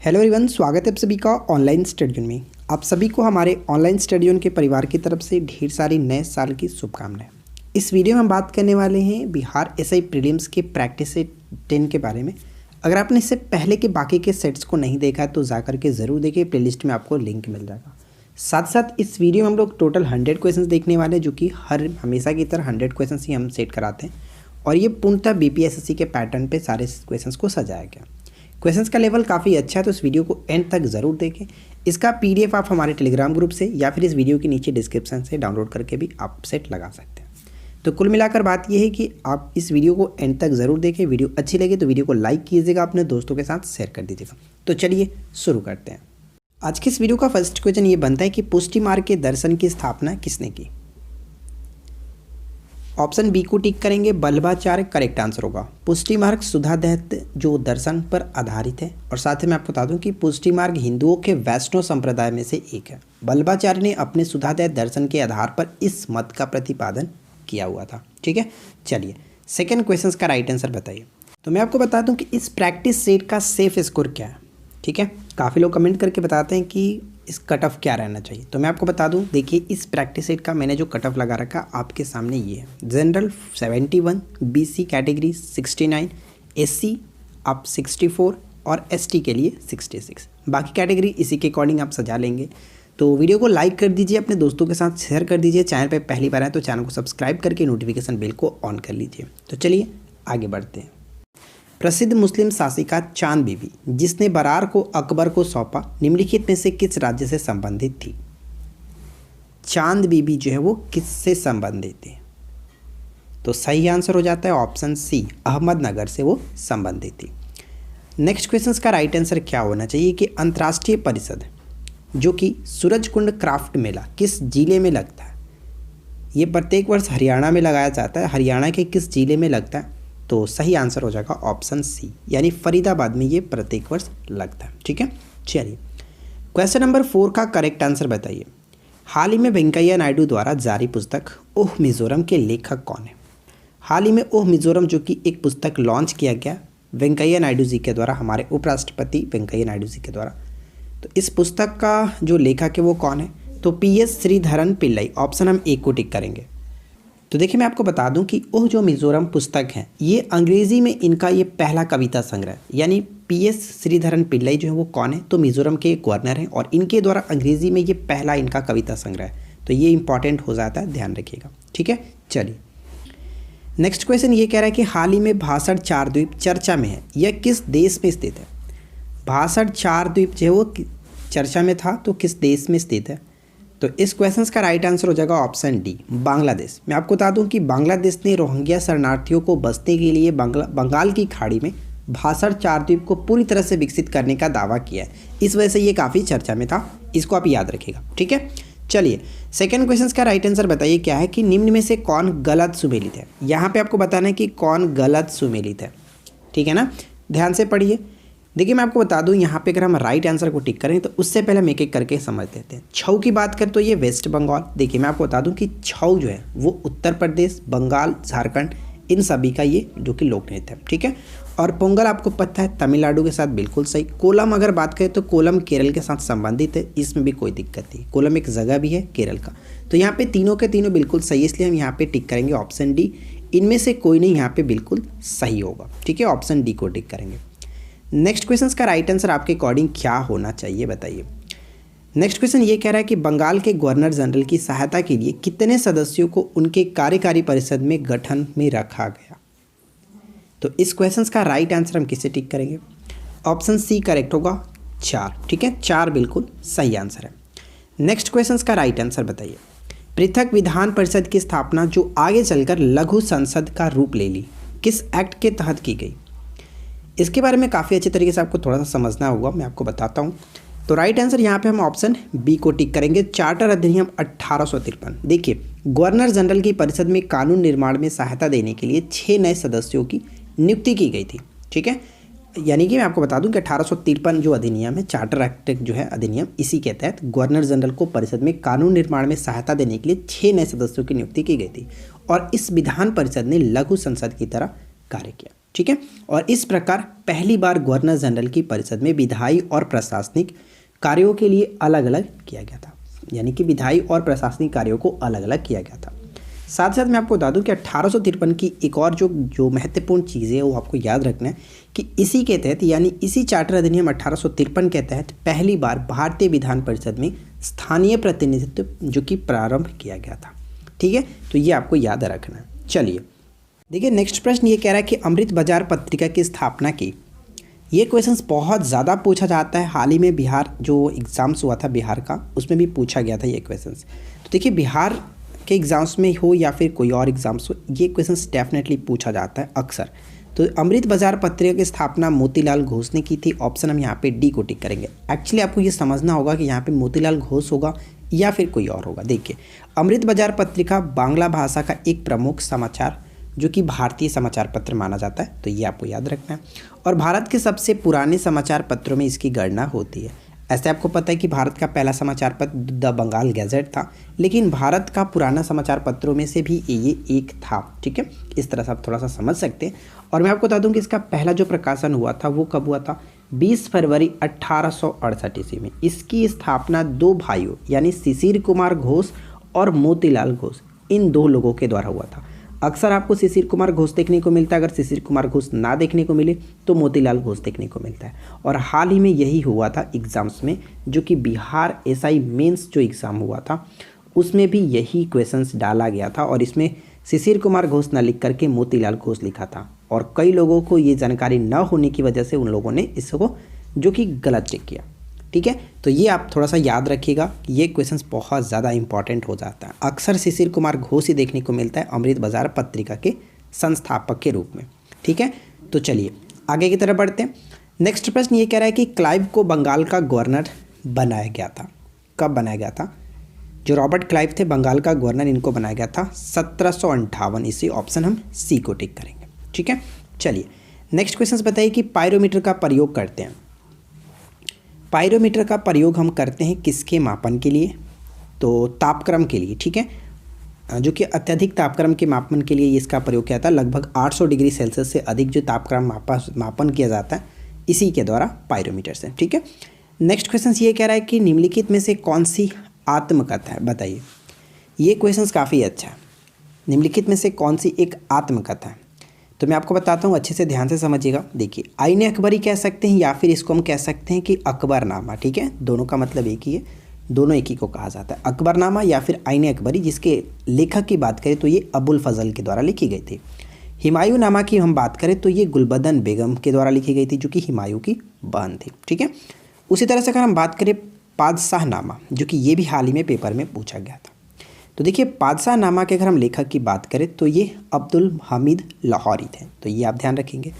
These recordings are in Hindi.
हेलो एवरीवन, स्वागत है आप सभी का ऑनलाइन स्टडी में। आप सभी को हमारे ऑनलाइन स्टडी के परिवार की तरफ से ढेर सारी नए साल की शुभकामनाएं। इस वीडियो में हम बात करने वाले हैं बिहार एसआई प्रीलिम्स के प्रैक्टिस सेट 10 के बारे में। अगर आपने इससे पहले के बाकी के सेट्स को नहीं देखा है तो जा करके ज़रूर देखिए, प्लेलिस्ट में आपको लिंक मिल जाएगा। साथ साथ इस वीडियो में हम लोग टोटल 100 क्वेश्चन देखने वाले हैं, जो कि हमेशा की तरह 100 क्वेश्चन ही हम सेट कराते हैं और ये पूर्णतः बीपीएससी के पैटर्न पे सारे क्वेश्चंस को सजाया गया। क्वेश्चंस का लेवल काफ़ी अच्छा है, तो इस वीडियो को एंड तक ज़रूर देखें। इसका पीडीएफ आप हमारे टेलीग्राम ग्रुप से या फिर इस वीडियो के नीचे डिस्क्रिप्शन से डाउनलोड करके भी आप सेट लगा सकते हैं। तो कुल मिलाकर बात यह है कि आप इस वीडियो को एंड तक ज़रूर देखें। वीडियो अच्छी लगे तो वीडियो को लाइक कीजिएगा, अपने दोस्तों के साथ शेयर कर दीजिएगा। तो चलिए शुरू करते हैं। आज के इस वीडियो का फर्स्ट क्वेश्चन ये बनता है कि पुष्टि मार्ग के दर्शन की स्थापना किसने की। ऑप्शन बी को टिक करेंगे, बल्लभाचार्य करेक्ट आंसर होगा। पुष्टि मार्ग सुधा दैत्य जो दर्शन पर आधारित है, और साथ ही मैं आपको बता दूं कि पुष्टि मार्ग हिंदुओं के वैष्णव संप्रदाय में से एक है। बल्लभाचार्य ने अपने सुधा दैत्य दर्शन के आधार पर इस मत का प्रतिपादन किया हुआ था। ठीक है, चलिए सेकेंड क्वेश्चन का राइट आंसर बताइए। तो मैं आपको बता दूं कि इस प्रैक्टिस सेट का सेफ स्कोर क्या है। ठीक है, काफ़ी लोग कमेंट करके बताते हैं कि इस कट ऑफ क्या रहना चाहिए, तो मैं आपको बता दूं, देखिए इस प्रैक्टिस सेट का मैंने जो कट ऑफ लगा रखा आपके सामने ये है। जनरल 71, बीसी कैटेगरी 69, एससी आप 64 और एसटी के लिए 66। बाकी कैटेगरी इसी के अकॉर्डिंग आप सजा लेंगे। तो वीडियो को लाइक कर दीजिए, अपने दोस्तों के साथ शेयर कर दीजिए। चैनल पर पहली बार आए तो चैनल को सब्सक्राइब करके नोटिफिकेशन बेल को ऑन कर लीजिए। तो चलिए आगे बढ़ते हैं। प्रसिद्ध मुस्लिम शासिका चांद बीबी जिसने बरार को अकबर को सौंपा, निम्नलिखित में से किस राज्य से संबंधित थी। चांद बीबी जो है वो किससे संबंधित थी, तो सही आंसर हो जाता है ऑप्शन सी, अहमदनगर से वो संबंधित थी। नेक्स्ट क्वेश्चन का राइट आंसर क्या होना चाहिए कि अंतर्राष्ट्रीय परिषद जो कि सूरजकुंड क्राफ्ट मेला किस जिले में लगता है। ये प्रत्येक वर्ष हरियाणा में लगाया जाता है। हरियाणा के किस जिले में लगता है, तो सही आंसर हो जाएगा ऑप्शन सी, यानी फरीदाबाद में ये प्रत्येक वर्ष लगता है। ठीक है, चलिए क्वेश्चन नंबर 4 का करेक्ट आंसर बताइए। हाल ही में वेंकैया नायडू द्वारा जारी पुस्तक ओह मिज़ोरम के लेखक कौन है। हाल ही में ओह मिज़ोरम जो कि एक पुस्तक लॉन्च किया गया वेंकैया नायडू जी के द्वारा, हमारे उपराष्ट्रपति वेंकैया नायडू जी के द्वारा। तो इस पुस्तक का जो लेखक है वो कौन है, तो पीएस श्रीधरन पिल्लई। ऑप्शन हम ए को टिक करेंगे। तो देखिए मैं आपको बता दूं कि ओह जो मिज़ोरम पुस्तक है ये अंग्रेज़ी में इनका ये पहला कविता संग्रह, यानी पीएस श्रीधरन पिल्लई जो है वो कौन है, तो मिज़ोरम के गवर्नर हैं और इनके द्वारा अंग्रेज़ी में ये पहला इनका कविता संग्रह है। तो ये इंपॉर्टेंट हो जाता है, ध्यान रखिएगा। ठीक है, चलिए नेक्स्ट क्वेश्चन ये कह रहा है कि हाल ही में भाषण 4 द्वीप चर्चा में है, यह किस देश में स्थित है। भाषण 4 द्वीप जो है वो चर्चा में था, तो किस देश में स्थित है, तो इस क्वेश्चन का राइट आंसर हो जाएगा ऑप्शन डी, बांग्लादेश। मैं आपको बता दूं कि बांग्लादेश ने रोहिंग्या शरणार्थियों को बसने के लिए बंगाल की खाड़ी में भाषण 4 द्वीप को पूरी तरह से विकसित करने का दावा किया है। इस वजह से ये काफ़ी चर्चा में था, इसको आप याद रखिएगा। ठीक है, चलिए सेकेंड क्वेश्चन का राइट आंसर बताइए क्या है कि निम्न में से कौन गलत सुमेलित है। यहाँ पर आपको बताना है कि कौन गलत सुमेलित है। ठीक है ना, ध्यान से पढ़िए। देखिए मैं आपको बता दूं, यहाँ पे अगर हम राइट आंसर को टिक करें तो उससे पहले हम एक एक करके समझ लेते हैं। छऊ की बात करें तो ये वेस्ट बंगाल। देखिए मैं आपको बता दूं कि छऊ जो है वो उत्तर प्रदेश, बंगाल, झारखंड इन सभी का ये जो कि लोक नृत्य है। ठीक है, और पोंगल आपको पता है तमिलनाडु के साथ बिल्कुल सही। कोलम अगर बात करें तो कोलम केरल के साथ संबंधित है, इसमें भी कोई दिक्कत नहीं। कोलम एक जगह भी है केरल का। तो यहाँ पे तीनों के तीनों बिल्कुल सही है, इसलिए हम यहाँ पे टिक करेंगे ऑप्शन डी। इनमें से कोई नहीं यहाँ पे बिल्कुल सही होगा। ठीक है, ऑप्शन डी को टिक करेंगे। नेक्स्ट क्वेश्चन का राइट आंसर आपके अकॉर्डिंग क्या होना चाहिए बताइए। नेक्स्ट क्वेश्चन ये कह रहा है कि बंगाल के गवर्नर जनरल की सहायता के लिए कितने सदस्यों को उनके कार्यकारी परिषद में गठन में रखा गया। तो इस क्वेश्चन का राइट आंसर हम किसे टिक करेंगे, ऑप्शन सी करेक्ट होगा 4। ठीक है, 4 बिल्कुल सही आंसर है। नेक्स्ट क्वेश्चन का राइट आंसर बताइए। पृथक विधान परिषद की स्थापना जो आगे चलकर लघु संसद का रूप ले ली, किस एक्ट के तहत की गई। इसके बारे में काफ़ी अच्छे तरीके से आपको थोड़ा सा समझना होगा, मैं आपको बताता हूँ। तो राइट आंसर यहाँ पे हम ऑप्शन बी को टिक करेंगे, चार्टर अधिनियम 1853। देखिए गवर्नर जनरल की परिषद में कानून निर्माण में सहायता देने के लिए 6 नए सदस्यों की नियुक्ति की गई थी। ठीक है, यानी कि मैं आपको बता दूं कि 1853 जो अधिनियम है, चार्टर एक्ट जो है अधिनियम, इसी के तहत गवर्नर जनरल को परिषद में कानून निर्माण में सहायता देने के लिए 6 नए सदस्यों की नियुक्ति की गई थी और इस विधान परिषद ने लघु संसद की तरह कार्य किया। ठीक है, और इस प्रकार पहली बार गवर्नर जनरल की परिषद में विधायी और प्रशासनिक कार्यों के लिए अलग अलग किया गया था, यानी कि विधायी और प्रशासनिक कार्यों को अलग अलग किया गया था। साथ साथ मैं आपको बता दूं कि 1853 की एक और जो महत्वपूर्ण चीज़ है वो आपको याद रखना है कि इसी के तहत, यानी इसी चार्टर अधिनियम 1853 के तहत पहली बार भारतीय विधान परिषद में स्थानीय प्रतिनिधित्व जो कि प्रारंभ किया गया था। ठीक है, तो ये आपको याद रखना है। चलिए देखिए, नेक्स्ट प्रश्न ये कह रहा है कि अमृत बाजार पत्रिका की स्थापना की। ये क्वेश्चंस बहुत ज़्यादा पूछा जाता है। हाल ही में बिहार जो एग्ज़ाम्स हुआ था बिहार का, उसमें भी पूछा गया था ये क्वेश्चंस। तो देखिए, बिहार के एग्ज़ाम्स में हो या फिर कोई और एग्ज़ाम्स हो, ये क्वेश्चंस डेफिनेटली पूछा जाता है अक्सर। तो अमृत बाजार पत्रिका की स्थापना मोतीलाल घोष ने की थी। ऑप्शन हम यहाँ पे डी को टिक करेंगे। एक्चुअली आपको ये समझना होगा कि यहाँ पे मोतीलाल घोष होगा या फिर कोई और होगा। देखिए, अमृत बाजार पत्रिका बांग्ला भाषा का एक प्रमुख समाचार जो कि भारतीय समाचार पत्र माना जाता है, तो ये आपको याद रखना है। और भारत के सबसे पुराने समाचार पत्रों में इसकी गणना होती है। ऐसे आपको पता है कि भारत का पहला समाचार पत्र द बंगाल गैजेट था, लेकिन भारत का पुराना समाचार पत्रों में से भी ये एक था। ठीक है, इस तरह से आप थोड़ा सा समझ सकते हैं। और मैं आपको बता दूं कि इसका पहला जो प्रकाशन हुआ था वो कब हुआ था? 20 फरवरी 1868 ईस्वी में। इसकी स्थापना दो भाइयों यानी शिशिर कुमार घोष और मोतीलाल घोष, इन दो लोगों के द्वारा हुआ था। अक्सर आपको शिशिर कुमार घोष देखने को मिलता है, अगर शिशिर कुमार घोष ना देखने को मिले तो मोतीलाल घोष देखने को मिलता है। और हाल ही में यही हुआ था एग्ज़ाम्स में, जो कि बिहार एसआई मेंस जो एग्ज़ाम हुआ था उसमें भी यही क्वेश्चंस डाला गया था, और इसमें शिशिर कुमार घोष न लिख करके मोतीलाल घोष लिखा था। और कई लोगों को ये जानकारी न होने की वजह से उन लोगों ने इसको जो कि गलत चेक किया। ठीक है, तो ये आप थोड़ा सा याद रखिएगा, ये क्वेश्चंस बहुत ज़्यादा इंपॉर्टेंट हो जाता है। अक्सर शिशिर कुमार घोष ही देखने को मिलता है अमृत बाजार पत्रिका के संस्थापक के रूप में। ठीक है, तो चलिए आगे की तरफ बढ़ते हैं। नेक्स्ट प्रश्न ये कह रहा है कि क्लाइव को बंगाल का गवर्नर बनाया गया था। कब बनाया गया था? जो रॉबर्ट क्लाइव थे बंगाल का गवर्नर, इनको बनाया गया था 1758 ईस्वी। ऑप्शन हम सी को टिक करेंगे। ठीक है, चलिए नेक्स्ट क्वेश्चन बताइए कि पायरोमीटर का प्रयोग करते हैं। पायरोमीटर का प्रयोग हम करते हैं किसके मापन के लिए? तो तापक्रम के लिए। ठीक है, जो कि अत्यधिक तापक्रम के मापन के लिए इसका प्रयोग किया था। लगभग 800 डिग्री सेल्सियस से अधिक जो तापक्रम मापन किया जाता है इसी के द्वारा पायरोमीटर से। ठीक है, नेक्स्ट क्वेश्चन ये कह रहा है कि निम्नलिखित में से कौन सी आत्मकथा है? बताइए, ये क्वेश्चन काफ़ी अच्छा है। निम्नलिखित में से कौन सी एक आत्मकथा है? तो मैं आपको बताता हूँ, अच्छे से ध्यान से समझिएगा। देखिए, आईने अकबरी कह सकते हैं या फिर इसको हम कह सकते हैं कि अकबरनामा। ठीक है, दोनों का मतलब एक ही है, दोनों एक ही को कहा जाता है, अकबरनामा या फिर आईने अकबरी। जिसके लेखक की बात करें तो ये अबुल फजल के द्वारा लिखी गई थी। हुमायूं नामा की हम बात करें तो ये गुलबदन बेगम के द्वारा लिखी गई थी, जो कि हुमायूं की बहन थी। ठीक है, उसी तरह से अगर हम बात करें पादशाहनामा, जो कि ये भी हाल ही में पेपर में पूछा गया था। तो देखिए, पादशाहनामा के अगर हम लेखक की बात करें तो ये अब्दुल हमीद लाहौरी थे, तो ये आप ध्यान रखेंगे।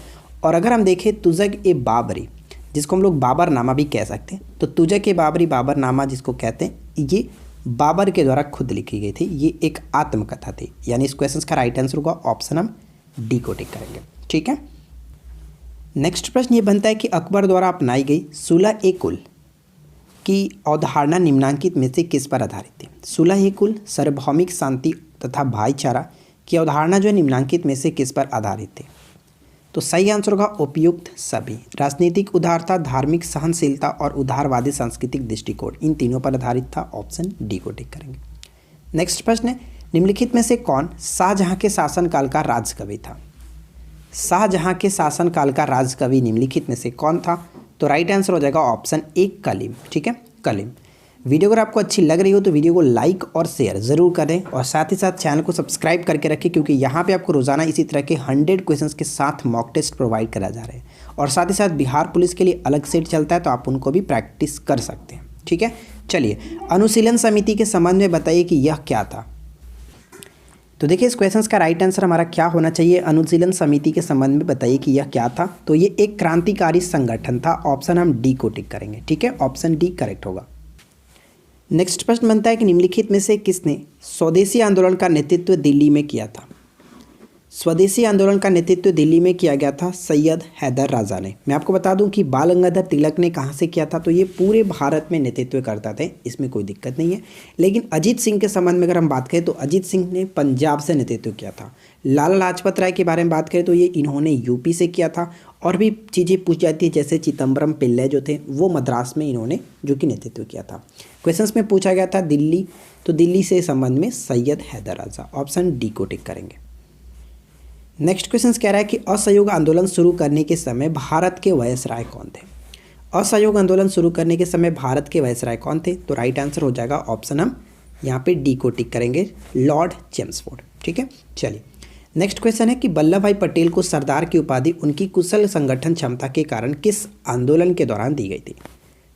और अगर हम देखें तुज़क ए बाबरी, जिसको हम लोग बाबरनामा भी कह सकते हैं, तो तुज़क ए बाबरी बाबरनामा जिसको कहते हैं, ये बाबर के द्वारा खुद लिखी गई थी। ये एक आत्मकथा थी, यानी इस क्वेश्चन का राइट आंसर होगा ऑप्शन हम डी को टिक करेंगे। ठीक है, नेक्स्ट प्रश्न ये बनता है कि अकबर द्वारा अपनाई गई सुलह ए कुल की अवधारणा निम्नांकित में से किस पर आधारित थी? सुलह ए कुल, सार्वभौमिक शांति तथा भाईचारा की अवधारणा जो है निम्नांकित में से किस पर आधारित थी? तो सही आंसर होगा उपयुक्त सभी। राजनीतिक उदारता, धार्मिक सहनशीलता और उदारवादी सांस्कृतिक दृष्टिकोण, इन तीनों पर आधारित था। ऑप्शन डी को टिक करेंगे। नेक्स्ट प्रश्न है, निम्नलिखित में से कौन शाहजहां के शासनकाल का राजकवि था? शाहजहां के शासनकाल का राजकवि निम्नलिखित में से कौन था? तो राइट आंसर हो जाएगा ऑप्शन ए कलीम। ठीक है, कलीम। वीडियो अगर आपको अच्छी लग रही हो तो वीडियो को लाइक और शेयर ज़रूर करें, और साथ ही साथ चैनल को सब्सक्राइब करके रखें, क्योंकि यहाँ पे आपको रोज़ाना इसी तरह के 100 क्वेश्चंस के साथ मॉक टेस्ट प्रोवाइड करा जा रहे हैं। और साथ ही साथ बिहार पुलिस के लिए अलग सेट चलता है, तो आप उनको भी प्रैक्टिस कर सकते हैं। ठीक है, चलिए अनुशीलन समिति के संबंध में बताइए कि यह क्या था? तो देखिए, इस क्वेश्चन का राइट आंसर हमारा क्या होना चाहिए? अनुशीलन समिति के संबंध में बताइए कि यह क्या था? तो ये एक क्रांतिकारी संगठन था। ऑप्शन हम डी को टिक करेंगे। ठीक है, ऑप्शन डी करेक्ट होगा। नेक्स्ट प्रश्न बनता है कि निम्नलिखित में से किसने स्वदेशी आंदोलन का नेतृत्व दिल्ली में किया था? स्वदेशी आंदोलन का नेतृत्व दिल्ली में किया गया था सैयद हैदर राजा ने। मैं आपको बता दूं कि बाल गंगाधर तिलक ने कहां से किया था, तो ये पूरे भारत में नेतृत्व करता थे, इसमें कोई दिक्कत नहीं है। लेकिन अजीत सिंह के संबंध में अगर हम बात करें तो अजीत सिंह ने पंजाब से नेतृत्व किया था। लाला लाजपत राय के बारे में बात करें तो ये इन्होंने यूपी से किया था। और भी चीज़ें पूछ जाती है, जैसे चिदम्बरम पिल्लै जो थे वो मद्रास में इन्होंने जो कि नेतृत्व किया था। क्वेश्चंस में पूछा गया था दिल्ली, तो दिल्ली से संबंध में सैयद हैदर राजा, ऑप्शन डी को टिक करेंगे। नेक्स्ट क्वेश्चन कह रहा है कि असहयोग आंदोलन शुरू करने के समय भारत के वायसराय कौन थे। असहयोग आंदोलन शुरू करने के समय भारत के वायसराय कौन थे, तो राइट आंसर हो जाएगा ऑप्शन हम यहाँ पे डी को टिक करेंगे, लॉर्ड चेम्सफोर्ड। ठीक है, चलिए नेक्स्ट क्वेश्चन है कि वल्लभ भाई पटेल को सरदार की उपाधि उनकी कुशल संगठन क्षमता के कारण किस आंदोलन के दौरान दी गई थी।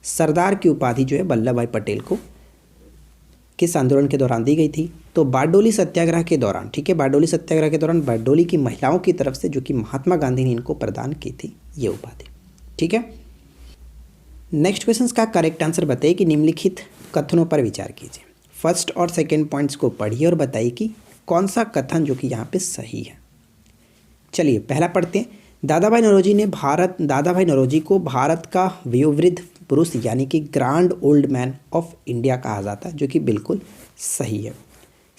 सरदार की उपाधि जो है वल्लभ भाई पटेल को किस आंदोलन के दौरान दी गई थी, तो बारडोली सत्याग्रह के दौरान। ठीक है, बारडोली सत्याग्रह के दौरान बारडोली की महिलाओं की तरफ से, जो कि महात्मा गांधी ने इनको प्रदान की थी ये उपाधि। ठीक है, नेक्स्ट क्वेश्चन का करेक्ट आंसर बताइए कि निम्नलिखित कथनों पर विचार कीजिए। फर्स्ट और सेकंड पॉइंट्स को पढ़िए और बताइए कि कौन सा कथन जो कि यहाँ पे सही है। चलिए पहला पढ़ते हैं। दादा भाई नौरोजी को भारत का वयोवृद्ध पुरुष यानी कि grand old man of India कहा जाता है, जो कि बिल्कुल सही है।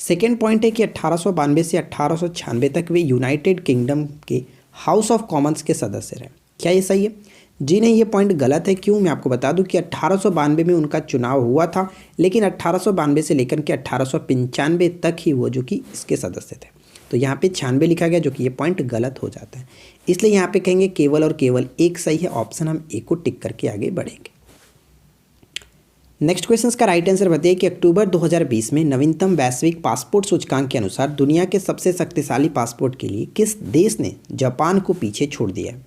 सेकेंड पॉइंट है कि 1892 से 1896 तक वे यूनाइटेड किंगडम के हाउस ऑफ कॉमन्स के सदस्य रहे। क्या ये सही है? जी नहीं, ये पॉइंट गलत है। क्यों? मैं आपको बता दूं कि 1892 में उनका चुनाव हुआ था, लेकिन 1892 से लेकर के 1895 तक ही वो जो कि इसके सदस्य थे। तो यहाँ पे 96 लिखा गया, जो कि ये पॉइंट गलत हो जाता है। इसलिए यहाँ पे कहेंगे केवल और केवल एक सही है, ऑप्शन हम ए को टिक करके आगे बढ़ेंगे। नेक्स्ट क्वेश्चन का राइट आंसर बताइए कि अक्टूबर 2020 में नवीनतम वैश्विक पासपोर्ट सूचकांक के अनुसार दुनिया के सबसे शक्तिशाली पासपोर्ट के लिए किस देश ने जापान को पीछे छोड़ दिया है।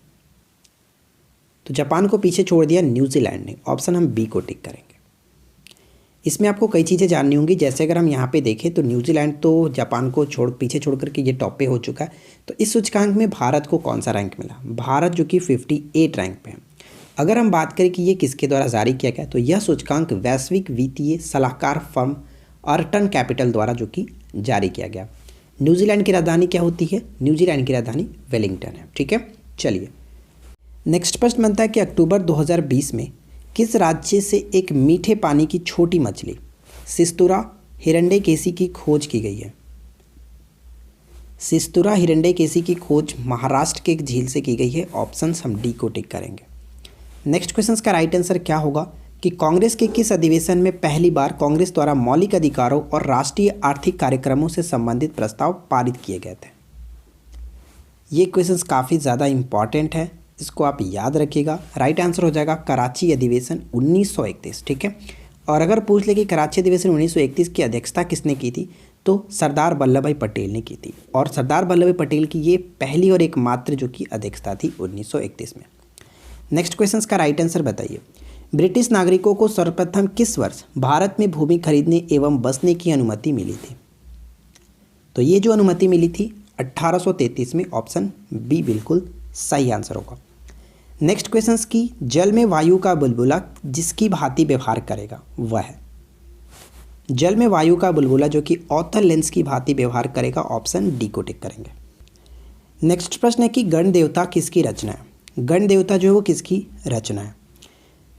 तो जापान को पीछे छोड़ दिया न्यूजीलैंड ने, ऑप्शन हम बी को टिक करेंगे। इसमें आपको कई चीज़ें जाननी होंगी, जैसे अगर हम यहाँ पे देखें तो न्यूजीलैंड तो जापान को पीछे छोड़ करके ये टॉप पे हो चुका है। तो इस सूचकांक में भारत को कौन सा रैंक मिला? भारत जो कि 58 रैंक पे है। अगर हम बात करें कि ये किसके द्वारा जारी किया गया, तो यह सूचकांक वैश्विक वित्तीय सलाहकार फर्म अर्टन कैपिटल द्वारा जो कि जारी किया गया। न्यूजीलैंड की राजधानी क्या होती है? न्यूजीलैंड की राजधानी वेलिंगटन है। ठीक है, चलिए नेक्स्ट प्रश्न बनता है कि अक्टूबर 2020 में किस राज्य से एक मीठे पानी की छोटी मछली सिस्तुरा हिरण्यकेशी की खोज की गई है। सिस्तुरा हिरण्यकेशी की खोज महाराष्ट्र के एक झील से की गई है, ऑप्शन हम डी को टिक करेंगे। नेक्स्ट क्वेश्चन का राइट आंसर क्या होगा कि कांग्रेस के किस अधिवेशन में पहली बार कांग्रेस द्वारा मौलिक अधिकारों और राष्ट्रीय आर्थिक कार्यक्रमों से संबंधित प्रस्ताव पारित किए गए थे। ये क्वेश्चन काफ़ी ज़्यादा इंपॉर्टेंट है, इसको आप याद रखिएगा। राइट आंसर हो जाएगा कराची अधिवेशन 1931। ठीक है, और अगर पूछ ले कि कराची अधिवेशन 1931 की अध्यक्षता किसने की थी, तो सरदार वल्लभ भाई पटेल ने की थी। और सरदार वल्लभ भाई पटेल की ये पहली और एकमात्र जो कि अध्यक्षता थी 1931 में। नेक्स्ट क्वेश्चन का राइट आंसर बताइए। ब्रिटिश नागरिकों को सर्वप्रथम किस वर्ष भारत में भूमि खरीदने एवं बसने की अनुमति मिली थी? तो ये जो अनुमति मिली थी 1833 में, ऑप्शन बी बिल्कुल सही आंसर होगा। नेक्स्ट क्वेश्चन की जल में वायु का बुलबुला जिसकी भांति व्यवहार करेगा वह है। जल में वायु का बुलबुला जो कि ऑथर लेंस की भांति व्यवहार करेगा, ऑप्शन डी को टिक करेंगे। नेक्स्ट प्रश्न है कि गण देवता किसकी रचना है? गण देवता जो है वो किसकी रचना है?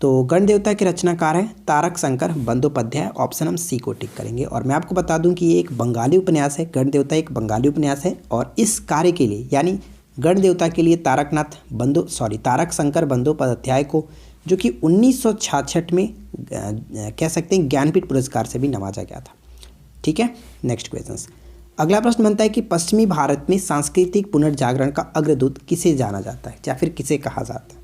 तो गण देवता के रचनाकार है तारक शंकर बंदोपाध्याय, ऑप्शन हम सी को टिक करेंगे। और मैं आपको बता दूं कि ये एक बंगाली उपन्यास है, गण देवता एक बंगाली उपन्यास है। और इस कार्य के लिए यानी गण देवता के लिए तारक शंकर बंदोपाध्याय को जो कि 1966 में कह सकते हैं ज्ञानपीठ पुरस्कार से भी नवाजा गया था। ठीक है, नेक्स्ट क्वेश्चन। अगला प्रश्न बनता है कि पश्चिमी भारत में सांस्कृतिक पुनर्जागरण का अग्रदूत किसे जाना जाता है या फिर किसे कहा जाता है?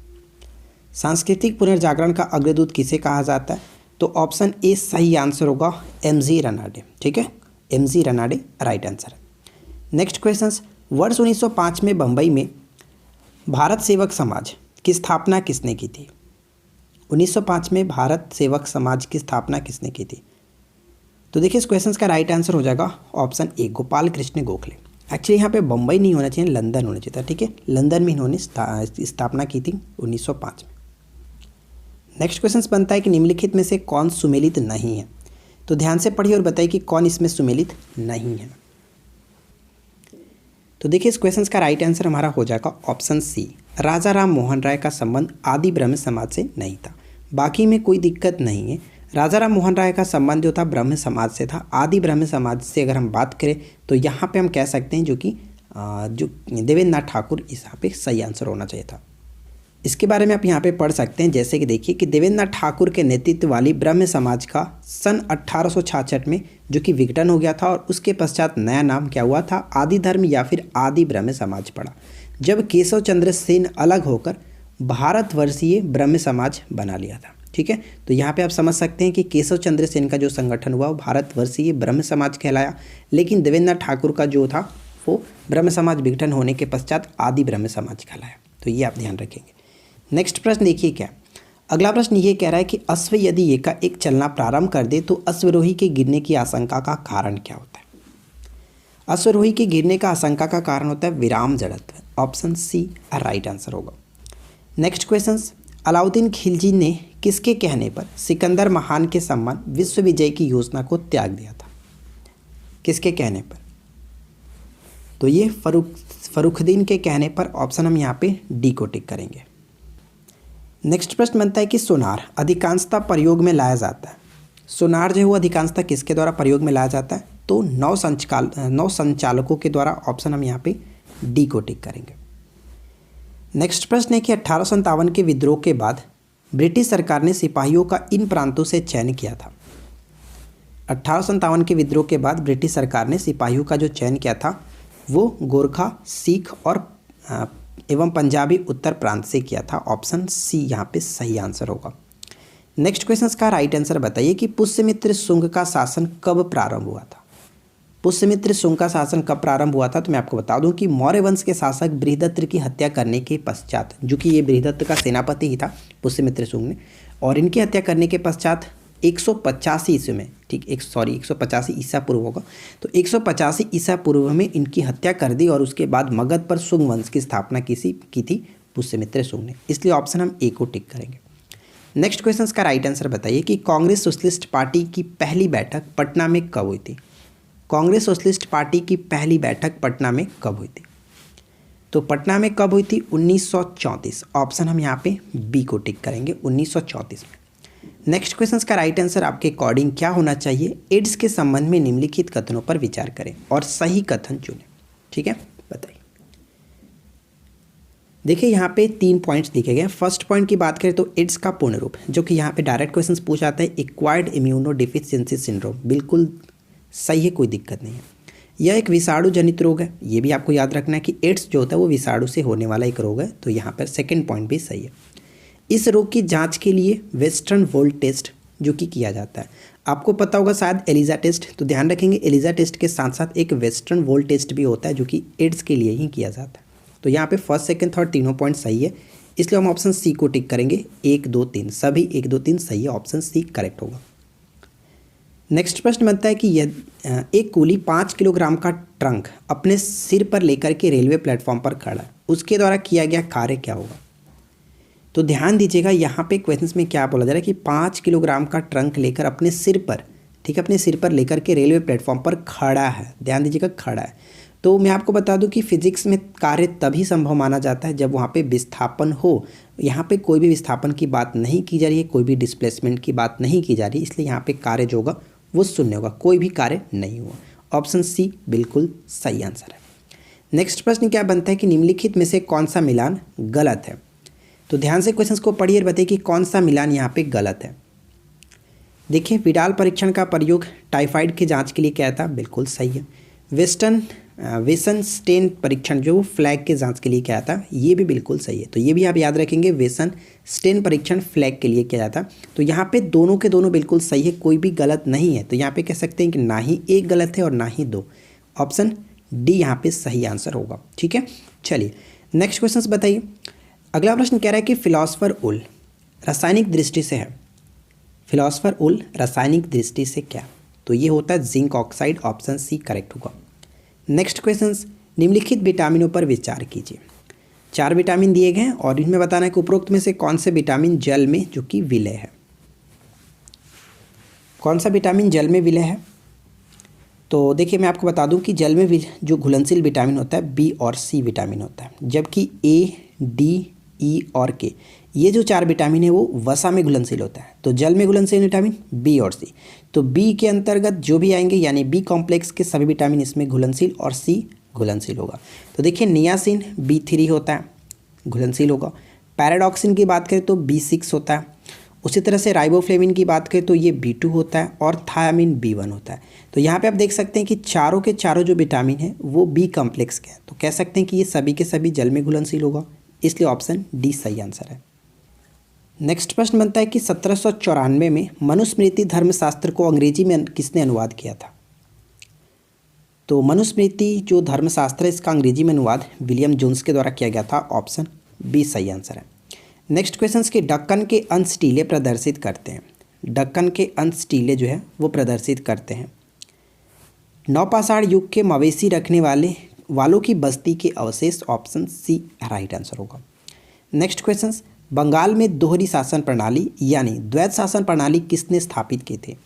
सांस्कृतिक पुनर्जागरण का अग्रदूत किसे कहा जाता है? तो ऑप्शन ए सही आंसर होगा, एमजी रनाडे। ठीक है, एमजी रनाडे राइट आंसर है। नेक्स्ट क्वेश्चन, वर्ष 1905 में बम्बई में भारत सेवक समाज की स्थापना किसने की थी? 1905 में भारत सेवक समाज की स्थापना किसने की थी? तो देखिए इस क्वेश्चन का राइट आंसर हो जाएगा option A, Gopal Krishna Gokhale. Actually यहाँ पे बम्बई नहीं होना चाहिए, लंदन होना चाहिए था। ठीक है, लंदन में इन्होंने स्थापना की थी 1905 में। नेक्स्ट क्वेश्चन बनता है कि निम्नलिखित में से कौन सुमेलित नहीं है? तो ध्यान से पढ़िए और बताइए कि कौन इसमें सुमेलित नहीं है। तो देखिए इस क्वेश्चन का राइट आंसर हमारा हो जाएगा ऑप्शन सी, राजा राम मोहन राय का संबंध आदि ब्रह्म समाज से नहीं था। बाकी में कोई दिक्कत नहीं है। राजा राम मोहन राय का संबंध जो था ब्रह्म समाज से था। आदि ब्रह्म समाज से अगर हम बात करें तो यहाँ पे हम कह सकते हैं जो देवेंद्र नाथ ठाकुर, इस यहाँ पे सही आंसर होना चाहिए था। इसके बारे में आप यहाँ पे पढ़ सकते हैं, जैसे कि देखिए कि देवेंद्र नाथ ठाकुर के नेतृत्व वाली ब्रह्म समाज का सन 1866 में जो कि विघटन हो गया था और उसके पश्चात नया नाम क्या हुआ था, आदि धर्म या फिर आदि ब्रह्म समाज पड़ा, जब केशव चंद्र सेन अलग होकर भारतवर्षीय ब्रह्म समाज बना लिया था। ठीक है, तो यहाँ पे आप समझ सकते हैं कि केशव चंद्र सेन का जो संगठन हुआ वो भारतवर्षीय ब्रह्म समाज कहलाया, लेकिन देवेंद्र नाथ ठाकुर का जो था वो ब्रह्म समाज विघटन होने के पश्चात आदि ब्रह्म समाज कहलाया। तो ये आप ध्यान रखेंगे। नेक्स्ट प्रश्न देखिए क्या, अगला प्रश्न ये कह रहा है कि अश्व यदि एकाएक चलना प्रारंभ कर दे तो अश्वरोही के गिरने की आशंका का कारण क्या होता है। अश्वरोही के गिरने का आशंका का कारण होता है विराम जड़त्व। ऑप्शन सी राइट आंसर होगा। नेक्स्ट क्वेश्चन, अलाउद्दीन खिलजी ने किसके कहने पर सिकंदर महान के समान विश्व विजय की योजना को त्याग दिया था। किसके कहने पर, तो ये फरुखुद्दीन के कहने पर। ऑप्शन हम यहाँ पे डी को टिक करेंगे। नेक्स्ट प्रश्न बनता है कि सोनार अधिकांशतः प्रयोग में लाया जाता है। सोनार जो है वो अधिकांशतः किसके द्वारा प्रयोग में लाया जाता है, तो नौ संचालकों के द्वारा। ऑप्शन हम यहाँ पे डी को टिक करेंगे। नेक्स्ट प्रश्न है कि 1857 के विद्रोह के बाद ब्रिटिश सरकार ने सिपाहियों का इन प्रांतों से चयन किया था। 1857 के विद्रोह के बाद ब्रिटिश सरकार ने सिपाहियों का जो चयन किया था वो गोरखा, सिख और एवं पंजाबी उत्तर प्रांत से किया था। ऑप्शन सी यहाँ पे सही आंसर होगा। नेक्स्ट क्वेश्चन का राइट आंसर बताइए कि पुष्यमित्र शुंग का शासन कब प्रारंभ हुआ था। पुष्यमित्र शुंग का शासन कब प्रारंभ हुआ था, तो मैं आपको बता दूं कि मौर्य वंश के शासक बृहदत्त की हत्या करने के पश्चात, जो कि ये बृहदत्त का सेनापति ही था पुष्यमित्र शुंग ने, और इनकी हत्या करने के पश्चात 185 ईस्वी में, 185 ईसा पूर्व होगा, तो 185 ईसा पूर्व में इनकी हत्या कर दी और उसके बाद मगध पर शुंग वंश की स्थापना की थी पुष्यमित्र शुंग ने। इसलिए ऑप्शन हम ए को टिक करेंगे। नेक्स्ट क्वेश्चन का राइट आंसर बताइए कि कांग्रेस सोशलिस्ट पार्टी की पहली बैठक पटना में कब हुई थी। कांग्रेस सोशलिस्ट पार्टी की पहली बैठक पटना में कब हुई थी, तो पटना में कब हुई थी, 1934। ऑप्शन हम यहाँ पे बी को टिक करेंगे, 1934 में। नेक्स्ट क्वेश्चन का राइट आंसर आपके अकॉर्डिंग क्या होना चाहिए, एड्स के संबंध में निम्नलिखित कथनों पर विचार करें और सही कथन चुनें। ठीक है, बताइए। देखिए यहाँ पे 3 पॉइंट्स दिखे गए। फर्स्ट पॉइंट की बात करें तो एड्स का पूर्ण रूप, जो कि यहाँ पे डायरेक्ट क्वेश्चन पूछा जाता है, एक्वायर्ड इम्यूनो डिफिशियंसी सिंड्रोम। बिल्कुल सही है, कोई दिक्कत नहीं है। यह एक विषाणु जनित रोग है, ये भी आपको याद रखना है कि एड्स जो होता है वो विषाणु से होने वाला एक रोग है, तो यहाँ पर सेकेंड पॉइंट भी सही है। इस रोग की जांच के लिए वेस्टर्न वोल्ट टेस्ट जो कि किया जाता है, आपको पता होगा शायद एलिजा टेस्ट, तो ध्यान रखेंगे एलिजा टेस्ट के साथ साथ एक वेस्टर्न वोल्ट टेस्ट भी होता है जो कि एड्स के लिए ही किया जाता है। तो यहाँ पे फर्स्ट सेकंड थर्ड तीनों पॉइंट सही है, इसलिए हम ऑप्शन सी को टिक करेंगे। 1 2 3 सभी 1 2 3 सही है, ऑप्शन सी करेक्ट होगा। नेक्स्ट प्रश्न बनता है कि एक कूली 5 किलोग्राम का ट्रंक अपने सिर पर लेकर के रेलवे प्लेटफॉर्म पर खड़ा है, उसके द्वारा किया गया कार्य क्या होगा। तो ध्यान दीजिएगा यहाँ पे क्वेश्चन में क्या बोला जा रहा है कि 5 किलोग्राम का ट्रंक लेकर अपने सिर पर, ठीक है, अपने सिर पर लेकर के रेलवे प्लेटफॉर्म पर खड़ा है। ध्यान दीजिएगा खड़ा है। तो मैं आपको बता दूं कि फिजिक्स में कार्य तभी संभव माना जाता है जब वहाँ पे विस्थापन हो। यहाँ पे कोई भी विस्थापन की बात नहीं की जा रही है, कोई भी डिस्प्लेसमेंट की बात नहीं की जा रही, इसलिए यहाँ पे कार्य जो होगा वो शून्य होगा, कोई भी कार्य नहीं हुआ। ऑप्शन सी बिल्कुल सही आंसर है। नेक्स्ट प्रश्न क्या बनता है कि निम्नलिखित में से कौन सा मिलान गलत है। तो ध्यान से क्वेश्चन को पढ़िए और बताइए कि कौन सा मिलान यहाँ पे गलत है। देखिए विडाल परीक्षण का प्रयोग टाइफाइड की जांच के लिए किया था, बिल्कुल सही है। वेसन स्टेन परीक्षण जो फ्लैग के जांच के लिए किया था, ये भी बिल्कुल सही है। तो ये भी आप याद रखेंगे, वेसन स्टेन परीक्षण फ्लैग के लिए किया जाता। तो यहाँ पे दोनों के दोनों बिल्कुल सही है, कोई भी गलत नहीं है। तो यहाँ पे कह सकते हैं कि ना ही एक गलत है और ना ही 2। ऑप्शन डी यहाँ पे सही आंसर होगा। ठीक है, चलिए नेक्स्ट क्वेश्चन बताइए। अगला प्रश्न कह रहा है कि फिलॉसफर उल रासायनिक दृष्टि से है। फिलॉसफर उल रासायनिक दृष्टि से क्या, तो ये होता है zinc oxide. Option C correct होगा। नेक्स्ट क्वेश्चन, निम्नलिखित विटामिनों पर विचार कीजिए। 4 विटामिन दिए गए हैं और इनमें बताना है कि उपरोक्त में से कौन से विटामिन जल में जो कि विलय है। कौन सा विटामिन जल में विलय है, तो देखिए मैं आपको बता दूं कि जल में भी जो घुलनशील विटामिन होता है बी और सी विटामिन होता है, जबकि ए, डी, ई और के ये जो 4 विटामिन है वो वसा में घुलनशील होता है। तो जल में घुलनशील विटामिन बी और सी, तो बी के अंतर्गत जो भी आएंगे यानी बी कॉम्प्लेक्स के सभी विटामिन इसमें घुलनशील और सी घुलनशील होगा। तो देखिए नियासिन B3 होता है, घुलनशील होगा। पैराडॉक्सिन की बात करें तो B6 होता है। उसी तरह से राइबोफ्लेविन की बात करें तो ये B2 होता है और थायामिन B1 होता है। तो यहाँ पे आप देख सकते हैं कि चारों के चारों जो विटामिन हैं वो बी कॉम्प्लेक्स के हैं, तो कह सकते हैं कि ये सभी के सभी जल में घुलनशील होगा, इसलिए ऑप्शन डी सही आंसर है। नेक्स्ट प्रश्न बनता है कि 1794 में मनुस्मृति धर्मशास्त्र को अंग्रेजी में किसने अनुवाद किया था? तो मनुस्मृति जो धर्मशास्त्र है इसका अंग्रेजी में अनुवाद विलियम जोन्स के द्वारा किया गया था, ऑप्शन बी सही आंसर है। नेक्स्ट क्वेश्चन के डक्कन के अंश टीले प्रदर्शित करते हैं। डक्कन के अंश टीले जो है वो प्रदर्शित करते हैं। नवपाषाण युग के मवेशी रखने वालों की बस्ती के अवशेष, ऑप्शन सी राइट आंसर होगा। नेक्स्ट क्वेश्चन, बंगाल में दोहरी शासन प्रणाली यानी द्वैत शासन प्रणाली किसने स्थापित किए थे?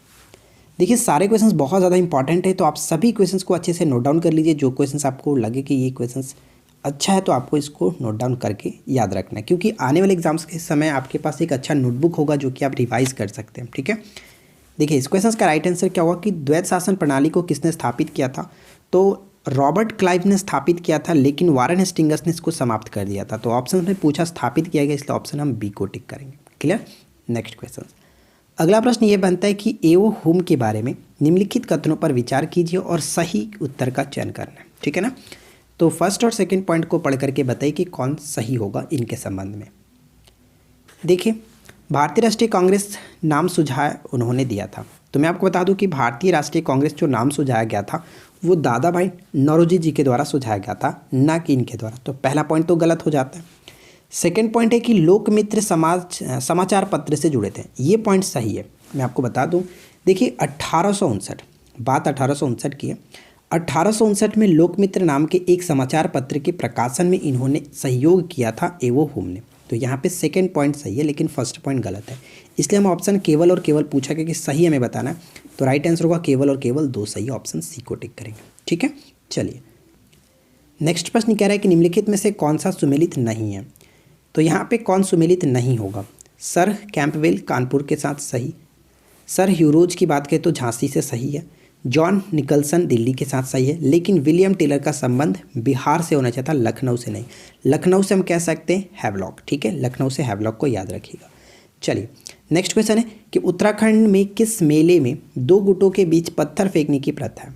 देखिए सारे क्वेश्चंस बहुत ज़्यादा इंपॉर्टेंट है, तो आप सभी क्वेश्चंस को अच्छे से नोट डाउन कर लीजिए। जो क्वेश्चंस आपको लगे कि ये क्वेश्चंस अच्छा है तो आपको इसको नोट डाउन करके याद रखना है, क्योंकि आने वाले एग्जाम्स के समय आपके पास एक अच्छा नोटबुक होगा जो कि आप रिवाइज कर सकते हैं। ठीक है, देखिए इस क्वेश्चन का राइट आंसर क्या होगा कि द्वैत शासन प्रणाली को किसने स्थापित किया था? तो रॉबर्ट क्लाइव ने स्थापित किया था, लेकिन वारेन हेस्टिंग्स ने इसको समाप्त कर दिया था। तो ऑप्शन में पूछा स्थापित किया गया, इसलिए ऑप्शन हम बी को टिक करेंगे। क्लियर। नेक्स्ट क्वेश्चन, अगला प्रश्न ये बनता है कि एवो हुम के बारे में निम्नलिखित कथनों पर विचार कीजिए और सही उत्तर का चयन करना है। ठीक है ना, तो फर्स्ट और सेकंड पॉइंट को पढ़ करके बताइए कि कौन सही होगा इनके संबंध में। देखिए भारतीय राष्ट्रीय कांग्रेस नाम सुझाव उन्होंने दिया था, तो मैं आपको बता दूं कि भारतीय राष्ट्रीय कांग्रेस जो नाम सुझाया गया था वो दादा भाई नौरोजी जी के द्वारा सुझाया गया था, ना कि इनके द्वारा। तो पहला पॉइंट तो गलत हो जाता है। सेकंड पॉइंट है कि लोकमित्र समाचार पत्र से जुड़े थे, ये पॉइंट सही है। मैं आपको बता दूं, देखिए 1859 बात 1859 की है। 1859 में लोकमित्र नाम के एक समाचार पत्र के प्रकाशन में इन्होंने सहयोग किया था एवो हुम ने। तो यहाँ पे सेकंड पॉइंट सही है, लेकिन फर्स्ट पॉइंट गलत है, इसलिए हम ऑप्शन केवल और केवल पूछा गया कि सही हमें बताना है। तो राइट आंसर होगा केवल और केवल 2 सही, ऑप्शन सी को टिक करेंगे। ठीक है, चलिए नेक्स्ट प्रश्न कह रहा है कि निम्नलिखित में से कौन सा सुमेलित नहीं है? तो यहाँ पे कौन सुमेलित नहीं होगा? सर कैंपबेल कानपुर के साथ सही, सर ह्यूरोज की बात करें तो झांसी से सही है, जॉन निकलसन दिल्ली के साथ सही है, लेकिन विलियम टेलर का संबंध बिहार से होना चाहिए था, लखनऊ से नहीं। लखनऊ से हम कह सकते हैं हैवलॉक। ठीक है, लखनऊ से हैवलॉक को याद रखिएगा। चलिए नेक्स्ट क्वेश्चन है कि उत्तराखंड में किस मेले में 2 गुटों के बीच पत्थर फेंकने की प्रथा है?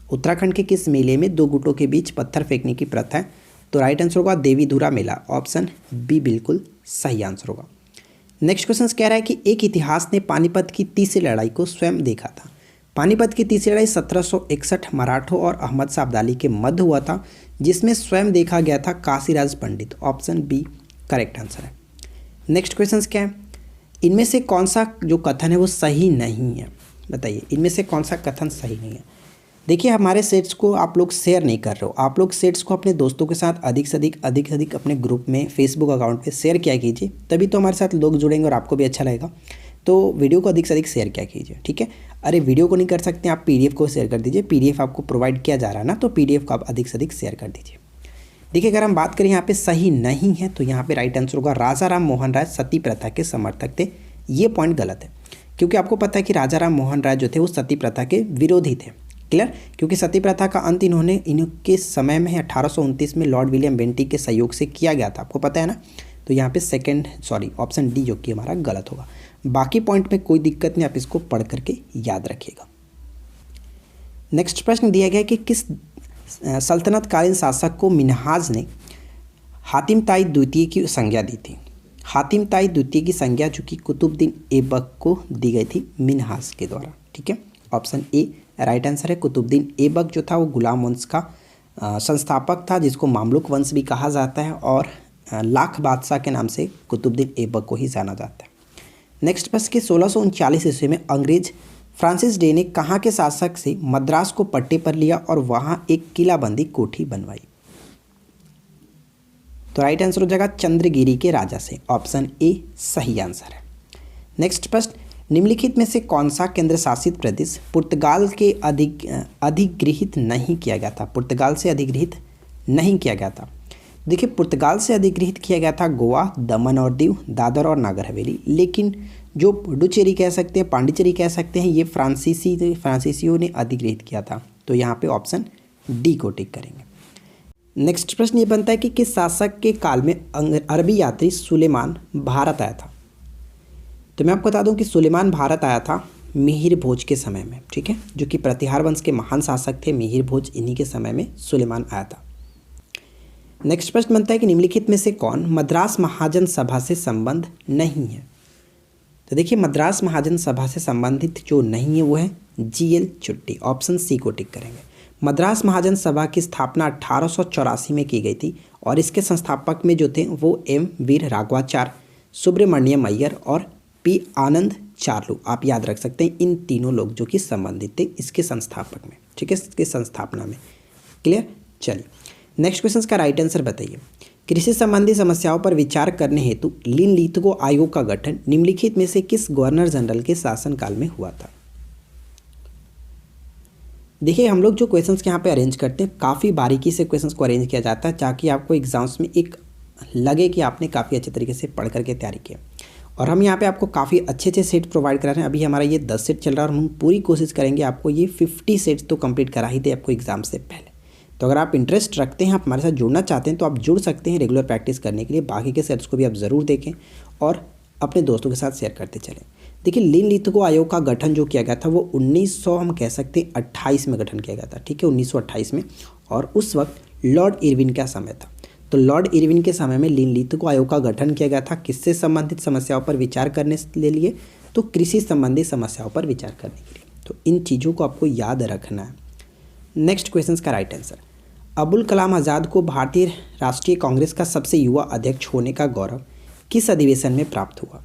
उत्तराखंड के किस मेले में 2 गुटों के बीच पत्थर फेंकने की प्रथा है? तो राइट आंसर होगा देवीधुरा मेला, ऑप्शन बी बिल्कुल सही आंसर होगा। नेक्स्ट क्वेश्चन कह रहा है कि एक इतिहास ने पानीपत की तीसरी लड़ाई को स्वयं देखा था। पानीपत की तीसरी लड़ाई 1761 मराठों और अहमद शाह अब्दाली के मध्य हुआ था, जिसमें स्वयं देखा गया था काशीराज पंडित, ऑप्शन बी करेक्ट आंसर है। नेक्स्ट क्वेश्चन क्या है? इनमें से कौन सा जो कथन है वो सही नहीं है? बताइए इनमें से कौन सा कथन सही नहीं है? देखिए हमारे सेट्स को आप लोग शेयर नहीं कर रहे हो, आप लोग सेट्स को अपने दोस्तों के साथ अधिक से अधिक अपने ग्रुप में फेसबुक अकाउंट पे शेयर किया कीजिए, तभी तो हमारे साथ लोग जुड़ेंगे और आपको भी अच्छा लगेगा। तो वीडियो को अधिक से अधिक शेयर किया कीजिए। ठीक है, अरे वीडियो को नहीं कर सकते आप PDF को शेयर कर दीजिए, PDF आपको प्रोवाइड किया जा रहा है ना, तो PDF को आप अधिक से अधिक शेयर कर दीजिए। देखिए अगर हम बात करें यहाँ पे सही नहीं है, तो यहाँ पे राइट आंसर होगा राजा राम मोहन राय सती प्रथा के समर्थक थे। ये पॉइंट गलत है, क्योंकि आपको पता है कि राजा राम मोहन राय जो थे वो सती प्रथा के विरोधी थे। क्लियर, क्योंकि सती प्रथा का अंत इनके समय में 1829 में लॉर्ड विलियम बेंटिक के सहयोग से किया गया था, आपको पता है ना। तो यहाँ पे ऑप्शन डी जो कि हमारा गलत होगा। बाकी पॉइंट में कोई दिक्कत नहीं, आप इसको पढ़ करके याद रखिएगा। नेक्स्ट प्रश्न दिया गया है कि किस सल्तनतकालीन शासक को मिन्हाज ने हातिम ताई द्वितीय की संज्ञा दी थी? हातिम ताई द्वितीय की संज्ञा जो कि कुतुबुद्दीन ऐबक को दी गई थी मिन्हाज के द्वारा। ठीक है, ऑप्शन ए राइट आंसर है। कुतुबुद्दीन ऐबक जो था वो गुलाम वंश का संस्थापक था, जिसको मामलुक वंश भी कहा जाता है, और लाख बादशाह के नाम से कुतुबुद्दीन ऐबक को ही जाना जाता है। नेक्स्ट प्रश्न कि 1639 ईस्वी में अंग्रेज फ्रांसिस डे ने कहाँ के शासक से मद्रास को पट्टे पर लिया और वहाँ एक किलाबंदी कोठी बनवाई? तो राइट आंसर हो जाएगा चंद्रगिरी के राजा से, ऑप्शन ए सही आंसर है। नेक्स्ट प्रश्न निम्नलिखित में से कौन सा केंद्र शासित प्रदेश पुर्तगाल के अधिग्रहित नहीं किया गया था? पुर्तगाल से अधिग्रहित नहीं किया गया था। देखिए, पुर्तगाल से अधिग्रहित किया गया था गोवा, दमन और दीव, दादर और नागर हवेली। लेकिन जो पुडुचेरी कह सकते हैं, पांडिचेरी कह सकते हैं, ये फ्रांसीसियों ने अधिग्रहित किया था। तो यहाँ पे ऑप्शन डी को टिक करेंगे। नेक्स्ट प्रश्न ये बनता है कि किस शासक के काल में अरबी यात्री सुलेमान भारत आया था? तो मैं आपको बता दूं कि सुलेमान भारत आया था मिहिर भोज के समय में, ठीक है, जो कि प्रतिहार वंश के महान शासक थे मिहिर भोज, इन्हीं के समय में सुलेमान आया था। नेक्स्ट प्रश्न बनता है कि निम्नलिखित में से कौन मद्रास महाजन सभा से संबंध नहीं है? तो देखिए, मद्रास महाजन सभा से संबंधित जो नहीं है वो है GL चुट्टी। ऑप्शन सी को टिक करेंगे। मद्रास महाजन सभा की स्थापना 1884 में की गई थी और इसके संस्थापक में जो थे वो M वीर राघवाचार्य, सुब्रमण्यम अय्यर और P आनंद चार्लू। आप याद रख सकते हैं इन तीनों लोग जो कि संबंधित थे इसके संस्थापक में, ठीक है, इसके संस्थापना में। क्लियर? चलिए नेक्स्ट क्वेश्चन का राइट आंसर बताइए। कृषि संबंधी समस्याओं पर विचार करने हेतु लिनलिथगो आयोग का गठन निम्नलिखित में से किस गवर्नर जनरल के शासनकाल में हुआ था? देखिए, हम लोग जो क्वेश्चंस यहाँ पे अरेंज करते हैं काफ़ी बारीकी से क्वेश्चंस को अरेंज किया जाता है ताकि आपको एग्जाम्स में एक लगे कि आपने काफ़ी अच्छे तरीके से पढ़ करके तैयारी की। और हम यहाँ पे आपको काफ़ी अच्छे अच्छे सेट प्रोवाइड करा रहे हैं। अभी हमारा ये 10 सेट चल रहा है और हम पूरी कोशिश करेंगे आपको ये 50 सेट्स तो कंप्लीट करा ही दे आपको एग्जाम से पहले। तो अगर आप इंटरेस्ट रखते हैं, आप हमारे साथ जुड़ना चाहते हैं तो आप जुड़ सकते हैं रेगुलर प्रैक्टिस करने के लिए। बाकी के सेट्स को भी आप ज़रूर देखें और अपने दोस्तों के साथ शेयर करते चलें। देखिए, लिनलिथगो आयोग का गठन जो किया गया था वो 1900 हम कह सकते हैं 28 में गठन किया गया था, ठीक है, 1928 में। और उस वक्त लॉर्ड इरविन का समय था। तो लॉर्ड इरविन के समय में लिनलिथगो आयोग का गठन किया गया था किससे संबंधित समस्याओं पर विचार करने के लिए? तो कृषि संबंधी समस्याओं पर विचार करने के लिए। तो इन चीज़ों को आपको याद रखना है। नेक्स्ट क्वेश्चन का राइट आंसर, अबुल कलाम आज़ाद को भारतीय राष्ट्रीय कांग्रेस का सबसे युवा अध्यक्ष होने का गौरव किस अधिवेशन में प्राप्त हुआ?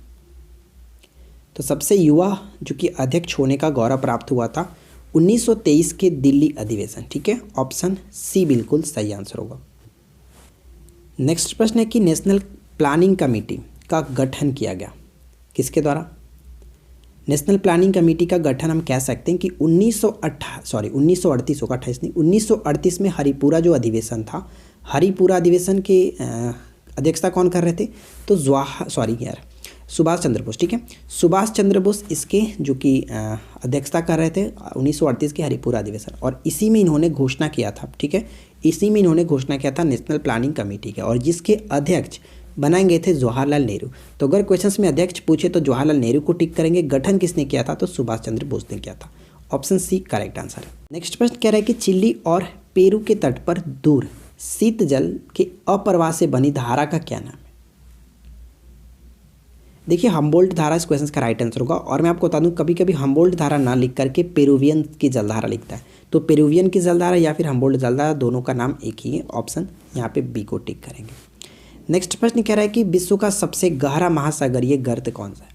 तो सबसे युवा जो कि अध्यक्ष होने का गौरव प्राप्त हुआ था 1923 के दिल्ली अधिवेशन, ठीक है, ऑप्शन सी बिल्कुल सही आंसर होगा। नेक्स्ट प्रश्न है कि नेशनल प्लानिंग कमेटी का गठन किया गया किसके द्वारा? नेशनल प्लानिंग कमेटी का गठन हम कह सकते हैं कि 1938 होगा, 28 नहीं, 1938 में हरिपुरा जो अधिवेशन था, हरिपुरा अधिवेशन के अध्यक्षता कौन कर रहे थे? तो सुभाष चंद्र बोस, ठीक है, सुभाष चंद्र बोस इसके जो कि अध्यक्षता कर रहे थे 1938 के हरिपुरा अधिवेशन। और इसी में इन्होंने घोषणा किया था, ठीक है, इसी में इन्होंने घोषणा किया था नेशनल प्लानिंग कमेटी के, और जिसके अध्यक्ष बनाए गए थे जवाहरलाल नेहरू। तो अगर क्वेश्चंस में अध्यक्ष पूछे तो जवाहरलाल नेहरू को टिक करेंगे। गठन किसने किया था? तो सुभाष चंद्र बोस ने किया था। ऑप्शन सी करेक्ट आंसर है। नेक्स्ट प्रश्न कह रहा है कि चिली और पेरू के तट पर दूर शीत जल के अप्रवाह से बनी धारा का क्या नाम है? देखिए, हम्बोल्ट धारा इस क्वेश्चन का राइट आंसर होगा। और मैं आपको बता दूं, कभी कभी हम्बोल्ट धारा ना लिख करके पेरुवियन की जलधारा लिखता है। तो पेरुवियन की जलधारा या फिर हम्बोल्ट जलधारा, दोनों का नाम एक ही है। ऑप्शन यहाँ पे बी को टिक करेंगे। नेक्स्ट प्रश्न कह रहा है कि विश्व का सबसे गहरा महासागरीय गर्त कौन सा है?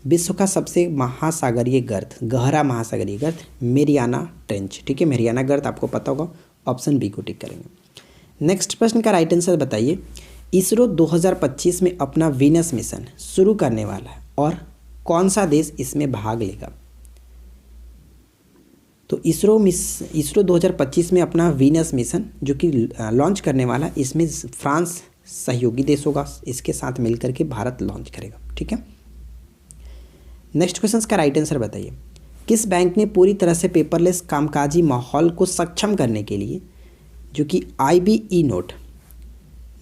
विश्व का सबसे गहरा महासागरीय गर्त मेरियाना ट्रेंच, ठीक है, मेरियाना गर्त आपको पता होगा। ऑप्शन बी को टिक करेंगे। नेक्स्ट प्रश्न का राइट आंसर बताइए। इसरो 2025 में अपना वीनस मिशन शुरू करने वाला है और कौन सा देश इसमें भाग लेगा? तो इसरो 2025 में अपना वीनस मिशन जो कि लॉन्च करने वाला है, इसमें फ्रांस सहयोगी देश होगा, इसके साथ मिलकर के भारत लॉन्च करेगा, ठीक है। नेक्स्ट क्वेश्चन का राइट आंसर बताइए। किस बैंक ने पूरी तरह से पेपरलेस कामकाजी माहौल को सक्षम करने के लिए जो कि IBE नोट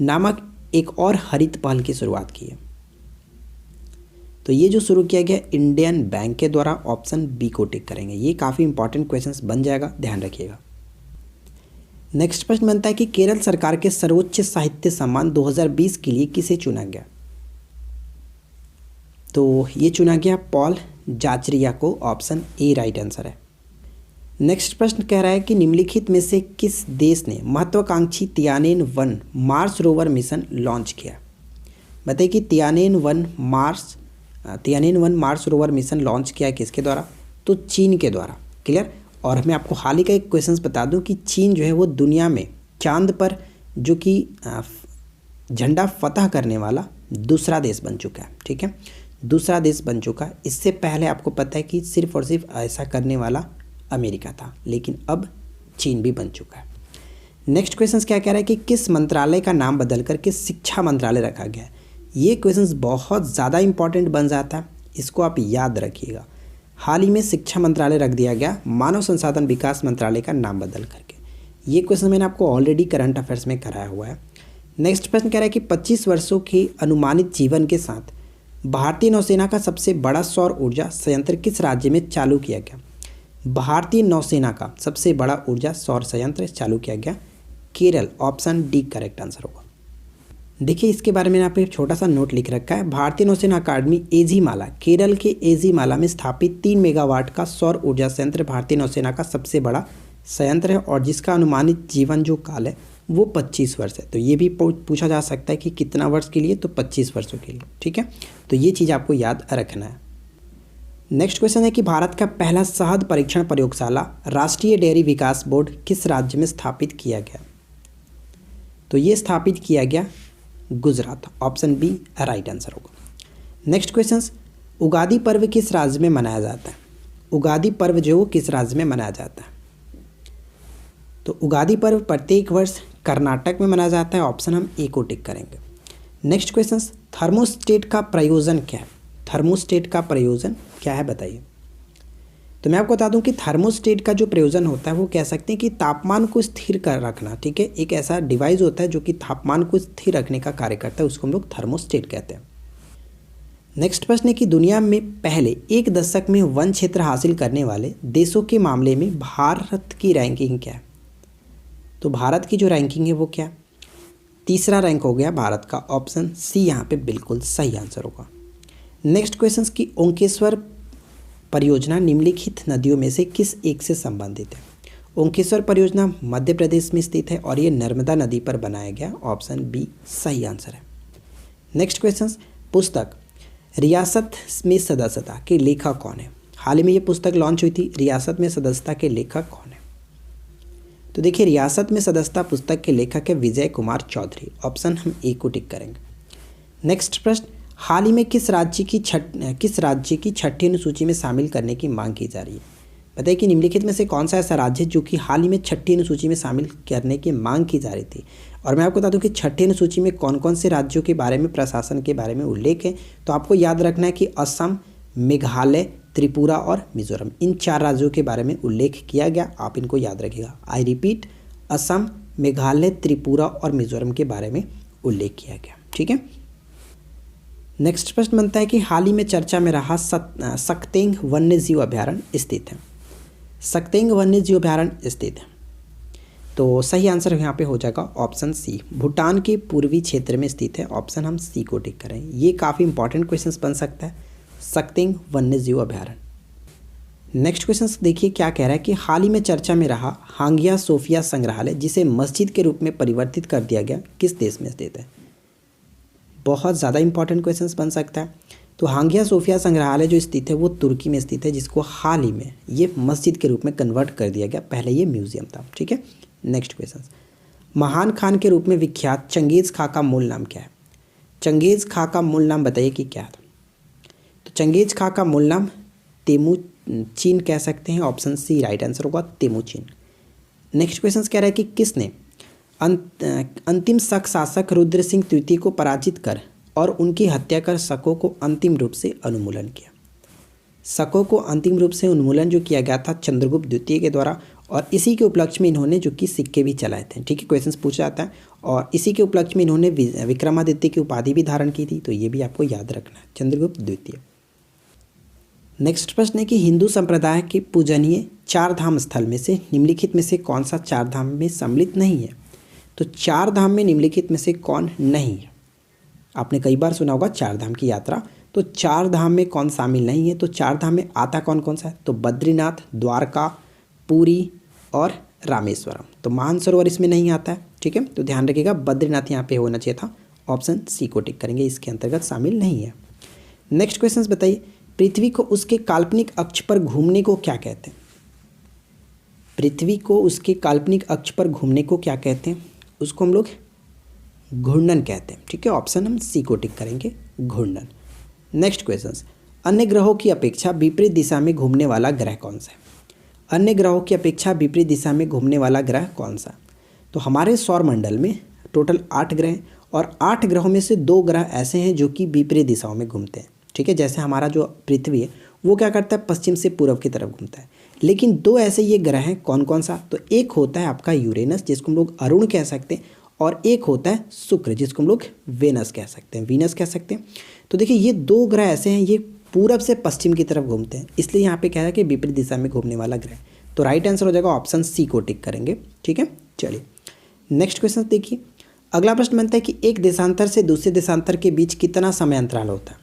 नामक एक और हरित पहल की शुरुआत की है? तो ये जो शुरू किया गया इंडियन बैंक के द्वारा। ऑप्शन बी को टिक करेंगे। ये काफ़ी इंपॉर्टेंट क्वेश्चंस बन जाएगा, ध्यान रखिएगा। नेक्स्ट प्रश्न बनता है कि केरल सरकार के सर्वोच्च साहित्य सम्मान 2020 के लिए किसे चुना गया? तो ये चुना गया पॉल जाचरिया को। ऑप्शन ए राइट आंसर है। नेक्स्ट प्रश्न कह रहा है कि निम्नलिखित में से किस देश ने महत्वाकांक्षी तियानेन-1 मार्स रोवर मिशन लॉन्च किया? बताइए कि तियानेन-1 मार्स रोवर मिशन लॉन्च किया किसके द्वारा? तो चीन के द्वारा। क्लियर। और मैं आपको हाल ही का एक क्वेश्चन बता दूं कि चीन जो है वो दुनिया में चांद पर जो कि झंडा फतह करने वाला दूसरा देश बन चुका है, ठीक है। दूसरा देश बन चुका है। इससे पहले आपको पता है कि सिर्फ और सिर्फ ऐसा करने वाला अमेरिका था, लेकिन अब चीन भी बन चुका है। नेक्स्ट क्वेश्चन क्या कह रहा है कि किस मंत्रालय का नाम बदल करके शिक्षा मंत्रालय रखा गया है। ये क्वेश्चन बहुत ज़्यादा इंपॉर्टेंट बन जाता है, इसको आप याद रखिएगा। हाल ही में शिक्षा मंत्रालय रख दिया गया मानव संसाधन विकास मंत्रालय का नाम बदल करके। ये क्वेश्चन मैंने आपको ऑलरेडी करंट अफेयर्स में कराया हुआ है। नेक्स्ट प्रश्न कह रहा है कि 25 वर्षों के अनुमानित जीवन के साथ भारतीय नौसेना का सबसे बड़ा सौर ऊर्जा संयंत्र किस राज्य में चालू किया गया। भारतीय नौसेना का सबसे बड़ा ऊर्जा सौर संयंत्र चालू किया गया Kerala, option D correct answer होगा। देखिए इसके बारे में यहाँ पे छोटा सा नोट लिख रखा है। भारतीय नौसेना अकादमी एझीमाला, केरल के एझीमाला में स्थापित 3 मेगावाट का सौर ऊर्जा संयंत्र भारतीय नौसेना का सबसे बड़ा संयंत्र है और जिसका अनुमानित जीवन जो काल है वो 25 वर्ष है। तो ये भी पूछा जा सकता है कि कितना वर्ष के लिए, तो 25 वर्षों के लिए। ठीक है, तो ये चीज़ आपको याद रखना है। नेक्स्ट क्वेश्चन है कि भारत का पहला शहद परीक्षण प्रयोगशाला राष्ट्रीय डेयरी विकास बोर्ड किस राज्य में स्थापित किया गया। तो ये स्थापित किया गया Gujarat, option B right answer होगा। नेक्स्ट क्वेश्चन, उगादि पर्व किस राज्य में मनाया जाता है। उगादि पर्व जो वो किस राज्य में मनाया जाता है। तो उगादि पर्व प्रत्येक वर्ष कर्नाटक में मनाया जाता है, ऑप्शन हम ए को टिक करेंगे। नेक्स्ट क्वेश्चन, थर्मोस्टेट का प्रयोजन क्या है। थर्मोस्टेट का प्रयोजन क्या है बताइए। तो मैं आपको बता दूं कि थर्मोस्टेट का जो प्रयोजन होता है वो कह सकते हैं कि तापमान को स्थिर कर रखना। ठीक है, एक ऐसा डिवाइस होता है जो कि तापमान को स्थिर रखने का कार्य करता है, उसको हम लोग थर्मोस्टेट कहते हैं। नेक्स्ट प्रश्न है कि दुनिया में पहले एक दशक में वन क्षेत्र हासिल करने वाले देशों के मामले में भारत की रैंकिंग क्या है। तो भारत की जो रैंकिंग है वो क्या, तीसरा रैंक हो गया भारत का, ऑप्शन सी यहाँ पे बिल्कुल सही आंसर होगा। नेक्स्ट क्वेश्चन की ओंकेश्वर परियोजना निम्नलिखित नदियों में से किस एक से संबंधित है। ओंकेश्वर परियोजना मध्य प्रदेश में स्थित है और ये नर्मदा नदी पर बनाया गया, ऑप्शन बी सही आंसर है। नेक्स्ट क्वेश्चन, पुस्तक रियासत में सदस्यता के लेखक कौन है। हाल ही में ये पुस्तक लॉन्च हुई थी, रियासत में सदस्यता के लेखक कौन है। तो देखिए रियासत में सदस्यता पुस्तक के लेखक है विजय कुमार चौधरी, ऑप्शन हम ए को टिक करेंगे। नेक्स्ट प्रश्न, हाल ही में किस राज्य की छठी अनुसूची में शामिल करने की मांग की जा रही है। बताइए कि निम्नलिखित में से कौन सा ऐसा राज्य है जो कि हाल ही में छठी अनुसूची में शामिल करने की मांग की जा रही थी। और मैं आपको बता दूं कि छठी अनुसूची में कौन कौन से राज्यों के बारे में, प्रशासन के बारे में उल्लेख है। तो आपको याद रखना है कि असम, मेघालय, त्रिपुरा और मिजोरम, इन 4 राज्यों के बारे में उल्लेख किया गया, आप इनको याद रखिएगा। आई रिपीट, असम, मेघालय, त्रिपुरा और मिजोरम के बारे में उल्लेख किया गया। ठीक है, नेक्स्ट प्रश्न बनता है कि हाल ही में चर्चा में रहा सक्तेंग वन्यजीव अभ्यारण्य स्थित है। सक्तेंग वन्यजीव अभ्यारण्य स्थित है, तो सही आंसर यहाँ पे हो जाएगा ऑप्शन सी, भूटान के पूर्वी क्षेत्र में स्थित है, ऑप्शन हम सी को टिक करें। ये काफ़ी इंपॉर्टेंट क्वेश्चन बन सकता है, सक्तेंग वन्यजीव अभ्यारण्य। नेक्स्ट क्वेश्चन देखिए क्या कह रहा है कि हाल ही में चर्चा में रहा हांगिया सोफिया संग्रहालय जिसे मस्जिद के रूप में परिवर्तित कर दिया गया किस देश में स्थित है। बहुत ज़्यादा इंपॉर्टेंट क्वेश्चंस बन सकता है। तो हांगिया सोफिया संग्रहालय जो स्थित है वो तुर्की में स्थित है, जिसको हाल ही में ये मस्जिद के रूप में कन्वर्ट कर दिया गया, पहले ये म्यूजियम था। ठीक है, नेक्स्ट क्वेश्चन, महान खान के रूप में विख्यात चंगेज़ खां का मूल नाम क्या है। चंगेज़ खां का मूल नाम बताइए कि क्या था। तो चंगेज़ खां का मूल नाम तेमुचीन कह सकते हैं, ऑप्शन सी राइट आंसर होगा, तेमुचीन। नेक्स्ट क्वेश्चन कह रहा है कि किसने अंतिम शक शासक रुद्र सिंह तृतीय को पराजित कर और उनकी हत्या कर शकों को अंतिम रूप से उन्मूलन किया। शकों को अंतिम रूप से उन्मूलन जो किया गया था चंद्रगुप्त द्वितीय के द्वारा, और इसी के उपलक्ष्य में इन्होंने जो कि सिक्के भी चलाए थे। ठीक है, क्वेश्चन पूछा जाता है, और इसी के उपलक्ष्य में इन्होंने विक्रमादित्य की उपाधि भी धारण की थी, तो ये भी आपको याद रखना है, चंद्रगुप्त द्वितीय। नेक्स्ट प्रश्न है कि हिंदू संप्रदाय के पूजनीय 4 धाम स्थल में से निम्नलिखित में से कौन सा 4 धाम में सम्मिलित नहीं है। तो 4 धाम में निम्नलिखित में से कौन नहीं है। आपने कई बार सुना होगा 4 धाम की यात्रा, तो 4 धाम में कौन शामिल नहीं है। तो 4 धाम में आता कौन कौन सा है, तो बद्रीनाथ, द्वारका, पुरी और रामेश्वरम। तो मानसरोवर इसमें नहीं आता है। ठीक है, तो ध्यान रखिएगा बद्रीनाथ यहाँ पे होना चाहिए था, ऑप्शन सी को टिक करेंगे, इसके अंतर्गत शामिल नहीं है। नेक्स्ट क्वेश्चन बताइए, पृथ्वी को उसके काल्पनिक अक्ष पर घूमने को क्या कहते हैं। पृथ्वी को उसके काल्पनिक अक्ष पर घूमने को क्या कहते हैं, उसको हम लोग घूर्णन कहते हैं। ठीक है, ऑप्शन हम सी को टिक करेंगे, घूर्णन। नेक्स्ट क्वेश्चन, अन्य ग्रहों की अपेक्षा विपरीत दिशा में घूमने वाला ग्रह कौन सा है? अन्य ग्रहों की अपेक्षा विपरीत दिशा में घूमने वाला ग्रह कौन सा? तो हमारे सौर मंडल में टोटल 8 ग्रह हैं और 8 ग्रहों में से 2 ग्रह ऐसे हैं जो कि विपरीत दिशाओं में घूमते हैं। ठीक है, जैसे हमारा जो पृथ्वी है वो क्या करता है, पश्चिम से पूर्व की तरफ घूमता है। लेकिन 2 ऐसे ये ग्रह हैं, कौन कौन सा? तो एक होता है आपका यूरेनस, जिसको हम लोग अरुण कह सकते हैं, और एक होता है शुक्र, जिसको हम लोग वीनस कह सकते हैं, वीनस कह सकते हैं। तो देखिए ये 2 ग्रह ऐसे हैं, ये पूरब से पश्चिम की तरफ घूमते हैं, इसलिए यहाँ पे कह रहा है कि विपरीत दिशा में घूमने वाला ग्रह। तो राइट आंसर हो जाएगा ऑप्शन सी को टिक करेंगे। ठीक है, चलिए नेक्स्ट क्वेश्चन देखिए। अगला प्रश्न बनता है कि एक देशांतर से दूसरे देशांतर के बीच कितना समय अंतराल होता है?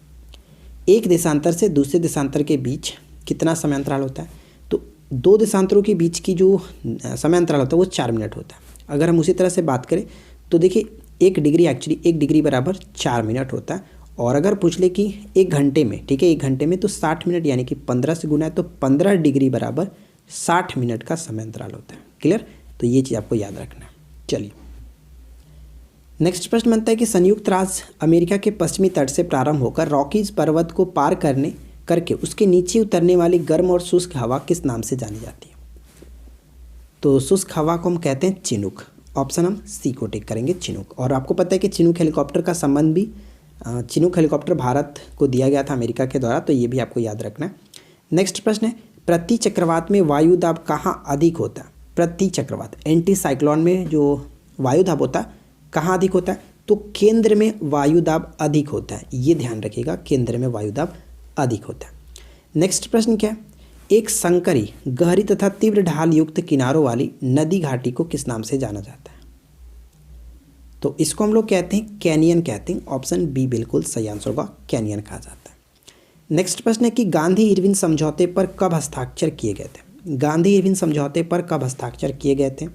एक देशांतर से दूसरे देशांतर के बीच कितना समय अंतराल होता है? तो 2 देशांतरों के बीच की जो समय अंतराल होता है वो 4 मिनट होता है। अगर हम उसी तरह से बात करें तो देखिए 1 डिग्री, एक्चुअली 1 डिग्री बराबर 4 मिनट होता है। और अगर पूछ ले कि 1 घंटे में, ठीक है 1 घंटे में, तो 60 मिनट यानी कि 15 से गुना है, तो 15 डिग्री बराबर 60 मिनट का समय अंतराल होता है। क्लियर? तो ये चीज़ आपको याद रखना है। चलिए नेक्स्ट प्रश्न बनता है कि संयुक्त राज्य अमेरिका के पश्चिमी तट से प्रारंभ होकर रॉकीज पर्वत को पार करके उसके नीचे उतरने वाली गर्म और शुष्क हवा किस नाम से जानी जाती है? तो शुष्क हवा को हम कहते हैं चिनूक। ऑप्शन हम सी को टिक करेंगे, चिनूक। और आपको पता है कि चिनूक हेलीकॉप्टर का संबंध भी, चिनूक हेलीकॉप्टर भारत को दिया गया था अमेरिका के द्वारा, तो ये भी आपको याद रखना है। नेक्स्ट प्रश्न है, प्रति चक्रवात में वायु दाब कहाँ अधिक होता है? प्रति चक्रवात, एंटी साइक्लोन में जो वायु दाब होता है कहाँ अधिक होता है? तो केंद्र में वायु दाब अधिक होता है, ये ध्यान रखिएगा, केंद्र में वायु दाब अधिक होता है। नेक्स्ट प्रश्न क्या है, एक संकरी, गहरी तथा तीव्र ढाल युक्त किनारों वाली नदी घाटी को किस नाम से जाना जाता है? तो इसको हम लोग कहते हैं कैनियन कहते हैं। ऑप्शन बी बिल्कुल सही आंसर होगा, कैनियन कहा जाता है। नेक्स्ट प्रश्न है कि गांधी इरविन समझौते पर कब हस्ताक्षर किए गए थे? गांधी इरविन समझौते पर कब हस्ताक्षर किए गए थे?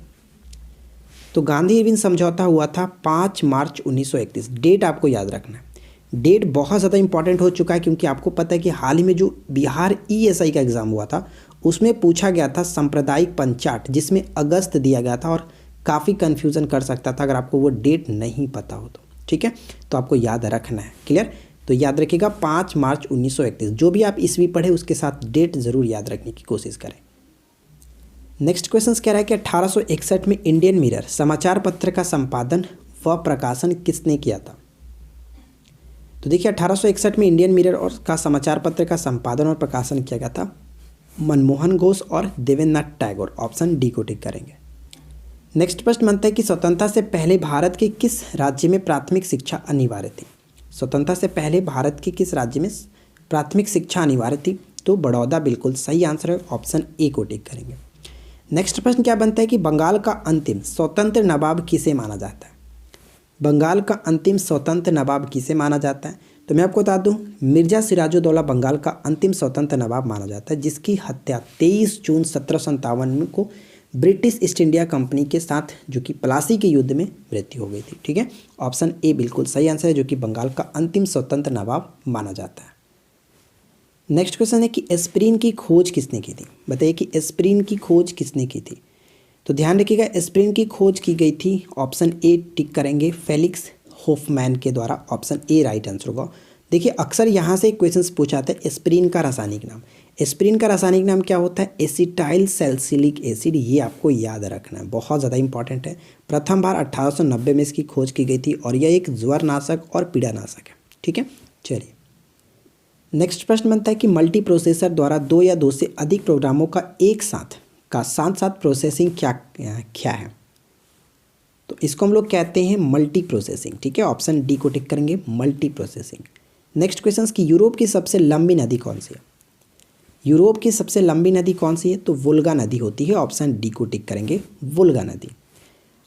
तो गांधी इरविन समझौता हुआ था 5 मार्च 1931। डेट आपको याद रखना है, डेट बहुत ज़्यादा इंपॉर्टेंट हो चुका है, क्योंकि आपको पता है कि हाल ही में जो बिहार ईएसआई का एग्ज़ाम हुआ था उसमें पूछा गया था सांप्रदायिक पंचाट, जिसमें अगस्त दिया गया था और काफ़ी कन्फ्यूज़न कर सकता था अगर आपको वो डेट नहीं पता हो तो। ठीक है, तो आपको याद रखना है। क्लियर? तो याद रखिएगा 5 मार्च 1931। जो भी आप ईस्वी पढ़े उसके साथ डेट ज़रूर याद रखने की कोशिश करें। नेक्स्ट क्वेश्चन कह रहा है कि 1861 में इंडियन मिरर समाचार पत्र का संपादन व प्रकाशन किसने किया था? तो देखिए 1861 में इंडियन मिरर और का समाचार पत्र का संपादन और प्रकाशन किया गया था मनमोहन घोष और देवेंद्रनाथ टैगोर। ऑप्शन डी को टिक करेंगे। नेक्स्ट प्रश्न बनता है कि स्वतंत्रता से पहले भारत के किस राज्य में प्राथमिक शिक्षा अनिवार्य थी? स्वतंत्रता से पहले भारत के किस राज्य में प्राथमिक शिक्षा अनिवार्य थी? तो बड़ौदा बिल्कुल सही आंसर है, ऑप्शन ए को टिक करेंगे। नेक्स्ट प्रश्न क्या बनता है कि बंगाल का अंतिम स्वतंत्र नवाब किसे माना जाता है? बंगाल का अंतिम स्वतंत्र नवाब किसे माना जाता है? तो मैं आपको बता दूं, मिर्जा सिराजुद्दौला बंगाल का अंतिम स्वतंत्र नवाब माना जाता है, जिसकी हत्या 23 जून 1757 को ब्रिटिश ईस्ट इंडिया कंपनी के साथ, जो कि प्लासी के युद्ध में मृत्यु हो गई थी। ठीक है, ऑप्शन ए बिल्कुल सही आंसर है, जो कि बंगाल का अंतिम स्वतंत्र नवाब माना जाता है। नेक्स्ट क्वेश्चन है कि एस्पिरिन की खोज किसने की थी? बताइए कि एस्पिरिन की खोज किसने की थी? तो ध्यान रखिएगा, एस्पिरिन की खोज की गई थी, ऑप्शन ए टिक करेंगे, फेलिक्स होफमैन के द्वारा। ऑप्शन ए राइट आंसर होगा। देखिए अक्सर यहाँ से क्वेश्चंस पूछाते हैं एस्पिरिन का रासायनिक नाम। एस्पिरिन का रासायनिक नाम क्या होता है? Acetyl salicylic acid. ये आपको याद रखना है, बहुत ज़्यादा इंपॉर्टेंट है। प्रथम बार 1890 में इसकी खोज की गई थी और यह एक ज्वरनाशक और पीड़ानाशक है। ठीक है, चलिए नेक्स्ट प्रश्न बनता है कि मल्टी प्रोसेसर द्वारा 2 या 2 से अधिक प्रोग्रामों का एक साथ प्रोसेसिंग क्या है? तो इसको हम लोग कहते हैं मल्टी प्रोसेसिंग। ठीक है, ऑप्शन डी को टिक करेंगे, मल्टी प्रोसेसिंग। नेक्स्ट क्वेश्चन कि यूरोप की सबसे लंबी नदी कौन सी है? यूरोप की सबसे लंबी नदी कौन सी है? तो वोल्गा नदी होती है। ऑप्शन डी को टिक करेंगे, वोल्गा नदी।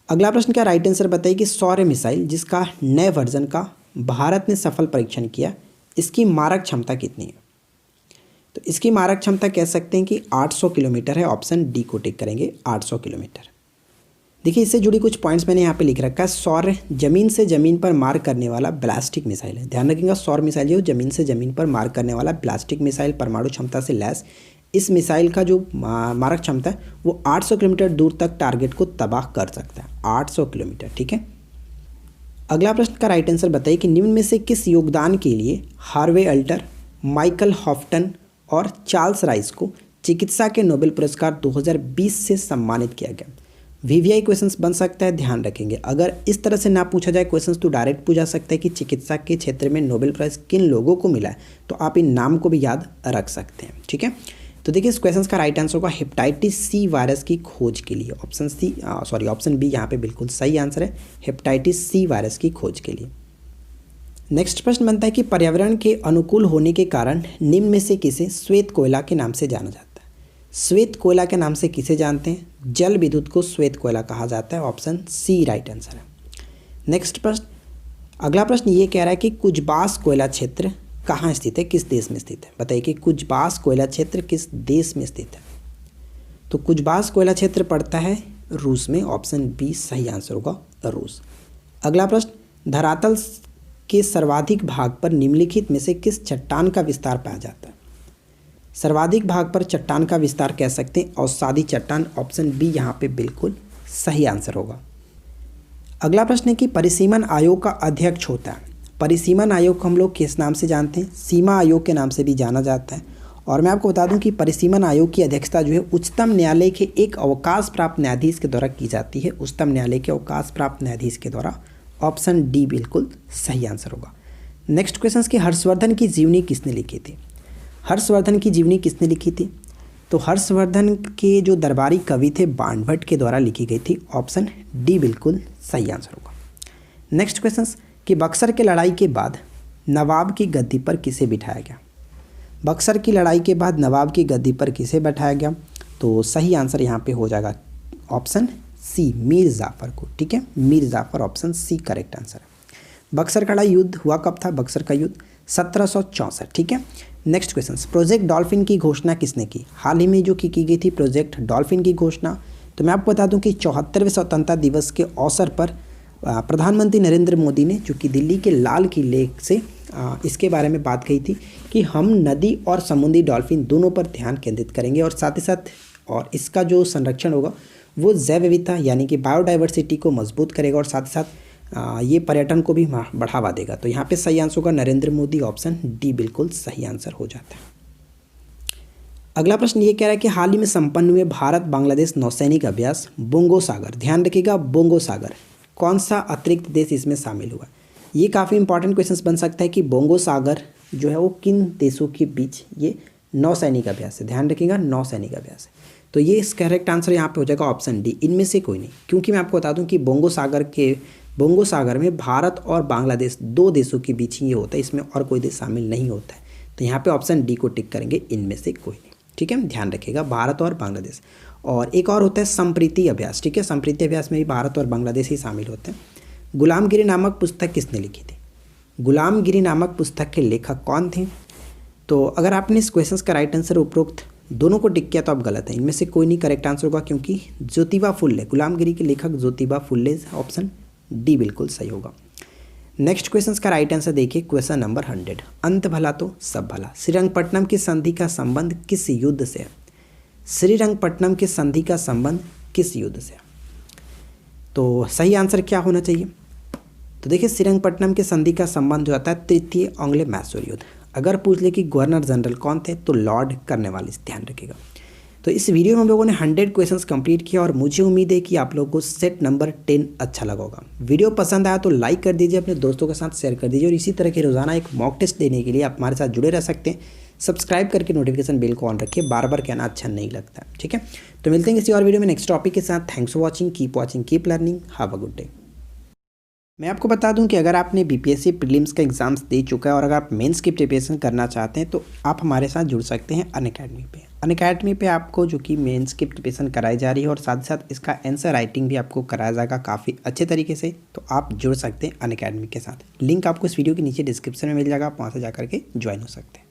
अगला प्रश्न क्या राइट आंसर बताइए कि सौर्य मिसाइल जिसका नए वर्जन का भारत ने सफल परीक्षण किया, इसकी मारक क्षमता कितनी है? तो इसकी मारक क्षमता कह सकते हैं कि 800 किलोमीटर है। ऑप्शन डी को टिक करेंगे, 800 किलोमीटर। देखिए इससे जुड़ी कुछ पॉइंट्स मैंने यहाँ पे लिख रखा है। सौर जमीन से जमीन पर मार करने वाला बैलिस्टिक मिसाइल है। ध्यान रखिएगा, सौर मिसाइल जो जमीन से जमीन पर मार करने वाला बैलिस्टिक मिसाइल, परमाणु क्षमता से लैस। इस मिसाइल का जो मारक क्षमता है वो 800 किलोमीटर दूर तक टारगेट को तबाह कर सकता है। 800 किलोमीटर। ठीक है, अगला प्रश्न का राइट आंसर बताइए कि निम्न में से किस योगदान के लिए हार्वे अल्टर, माइकल हॉफ्टन और चार्ल्स राइस को चिकित्सा के नोबेल पुरस्कार 2020 से सम्मानित किया गया। वीवीआई क्वेश्चंस बन सकता है, ध्यान रखेंगे। अगर इस तरह से ना पूछा जाए क्वेश्चंस तो डायरेक्ट पूछा सकता है कि चिकित्सा के क्षेत्र में नोबेल प्राइज़ किन लोगों को मिला है, तो आप इन नाम को भी याद रख सकते हैं। ठीक है, तो देखिए इस क्वेश्चन का राइट आंसर होगा हेपेटाइटिस सी वायरस की खोज के लिए। ऑप्शन बी यहाँ पे बिल्कुल सही आंसर है, हेपेटाइटिस सी वायरस की खोज के लिए। नेक्स्ट प्रश्न बनता है कि पर्यावरण के अनुकूल होने के कारण निम्न में से किसे श्वेत कोयला के नाम से जाना जाता है। श्वेत कोयला के नाम से किसे जानते हैं? जल विद्युत को श्वेत कोयला कहा जाता है। ऑप्शन सी राइट आंसर है। नेक्स्ट प्रश्न, अगला प्रश्न ये कह रहा है कि कुजबास कोयला क्षेत्र कहाँ स्थित है, किस देश में स्थित है? बताइए कि कुजबास कोयला क्षेत्र किस देश में स्थित है? तो कुजबास कोयला क्षेत्र पड़ता है रूस में। ऑप्शन बी सही आंसर होगा, रूस। अगला प्रश्न, धरातल के सर्वाधिक भाग पर निम्नलिखित में से किस चट्टान का विस्तार पाया जाता है? सर्वाधिक भाग पर चट्टान का विस्तार कह सकते हैं अवसादी चट्टान। ऑप्शन बी यहाँ पे बिल्कुल सही आंसर होगा। अगला प्रश्न है कि परिसीमन आयोग का अध्यक्ष होता है। परिसीमन आयोग को हम लोग किस नाम से जानते हैं? सीमा आयोग के नाम से भी जाना जाता है। और मैं आपको बता दूं कि परिसीमन आयोग की अध्यक्षता जो है उच्चतम न्यायालय के एक अवकाश प्राप्त न्यायाधीश के द्वारा की जाती है। उच्चतम न्यायालय के अवकाश प्राप्त न्यायाधीश के द्वारा। ऑप्शन डी बिल्कुल सही आंसर होगा। नेक्स्ट क्वेश्चन कि हर्षवर्धन की जीवनी किसने लिखी थी? हर्षवर्धन की जीवनी किसने लिखी थी? तो हर्षवर्धन के जो दरबारी कवि थे बाणभट्ट के द्वारा लिखी गई थी। ऑप्शन डी बिल्कुल सही आंसर होगा। नेक्स्ट क्वेश्चन कि बक्सर की लड़ाई के बाद नवाब की गद्दी पर किसे बिठाया गया? बक्सर की लड़ाई के बाद नवाब की गद्दी पर किसे बैठाया गया? तो सही आंसर यहाँ पे हो जाएगा ऑप्शन सी, मीर जाफ़र को। ठीक है, Mir Jafar, option C correct answer है। बक्सर का युद्ध हुआ कब था? बक्सर का युद्ध 1764। ठीक है। नेक्स्ट क्वेश्चन, प्रोजेक्ट डॉल्फिन की घोषणा किसने की? हाल ही में जो की गई थी प्रोजेक्ट डॉल्फिन की घोषणा, तो मैं आपको बता दूं कि 74वें स्वतंत्रता दिवस के अवसर पर प्रधानमंत्री नरेंद्र मोदी ने, जो कि दिल्ली के लाल किले से इसके बारे में बात कही थी कि हम नदी और समुद्री डॉल्फिन दोनों पर ध्यान केंद्रित करेंगे और साथ ही साथ और इसका जो संरक्षण होगा वो जैव विविधता यानी कि बायोडाइवर्सिटी को मजबूत करेगा और साथ ही साथ ये पर्यटन को भी बढ़ावा देगा। तो यहाँ पे सही आंसर होगा नरेंद्र मोदी। ऑप्शन डी बिल्कुल सही आंसर हो जाता है। अगला प्रश्न ये कह रहा है कि हाल ही में संपन्न हुए भारत बांग्लादेश नौसैनिक अभ्यास बोंगो सागर, ध्यान रखिएगा बोंगो सागर, कौन सा अतिरिक्त देश इसमें शामिल हुआ? ये काफ़ी इंपॉर्टेंट क्वेश्चन बन सकता है कि बोंगो सागर जो है वो किन देशों के बीच ये नौसैनिक अभ्यास है। ध्यान रखिएगा नौसैनिक अभ्यास है। तो ये इस करेक्ट आंसर यहाँ पे हो जाएगा ऑप्शन डी, इनमें से कोई नहीं। क्योंकि मैं आपको बता दूं कि बोंगो सागर में भारत और बांग्लादेश दो देशों के बीच ही ये होता है, इसमें और कोई देश शामिल नहीं होता है। तो यहाँ पे ऑप्शन डी को टिक करेंगे, इनमें से कोई नहीं। ठीक है, ध्यान रखिएगा भारत और बांग्लादेश। और एक और होता है संप्रीति अभ्यास। ठीक है, संप्रीति अभ्यास में भी भारत और बांग्लादेश ही शामिल होते हैं। गुलामगिरी नामक पुस्तक किसने लिखी थी? गुलामगिरी नामक पुस्तक के लेखक कौन थे? तो अगर आपने इस क्वेश्चन का राइट आंसर उपरोक्त दोनों को टिक किया तो आप गलत है, इनमें से कोई नहीं करेक्ट आंसर होगा क्योंकि ज्योतिबा फुल्ले, गुलामगिरी के लेखक ज्योतिबा फुल्ले। ऑप्शन डी बिल्कुल सही होगा। नेक्स्ट क्वेश्चन का राइट आंसर देखिए, क्वेश्चन नंबर 100, अंत भला तो सब भला, श्रीरंगपट्टनम की संधि का संबंध किस युद्ध से है? श्रीरंगपट्टनम की संधि का संबंध किस युद्ध से है? तो सही आंसर क्या होना चाहिए? तो देखिए श्रीरंगपट्टनम के संधि का संबंध जो आता है तृतीय एंग्लो मैसूर युद्ध। अगर पूछ ले कि गवर्नर जनरल कौन थे तो लॉर्ड कॉर्नवालिस, ध्यान रखिएगा। तो इस वीडियो में हम लोगों ने 100 क्वेश्चंस कंप्लीट किया और मुझे उम्मीद है कि आप लोगों को सेट नंबर 10 अच्छा लगा होगा। वीडियो पसंद आया तो लाइक कर दीजिए, अपने दोस्तों के साथ शेयर कर दीजिए और इसी तरह के रोजाना एक मॉक टेस्ट देने के लिए आप हमारे साथ जुड़े रह सकते हैं। सब्सक्राइब करके नोटिफिकेशन बेल को ऑन रखिए, बार बार कहना अच्छा नहीं लगता। ठीक है, तो मिलते हैं किसी और वीडियो में नेक्स्ट टॉपिक के साथ। Thanks for watching, keep learning, have a good day. मैं आपको बता दूं कि अगर आपने बीपीएससी प्रीलिम्स का एग्जाम्स दे चुका है और अगर आप मेंस की प्रिपरेशन करना चाहते हैं तो आप हमारे साथ जुड़ सकते हैं अनअकैडमी पे। अनअकैडमी पे आपको जो कि मेंस की प्रिपरेशन कराई जा रही है और साथ ही साथ इसका आंसर राइटिंग भी आपको कराया जाएगा काफ़ी अच्छे तरीके से। तो आप जुड़ सकते हैं अनअकैडमी के साथ। लिंक आपको इस वीडियो के नीचे डिस्क्रिप्शन में मिल जाएगा, आप वहाँ से जा करके ज्वाइन हो सकते हैं।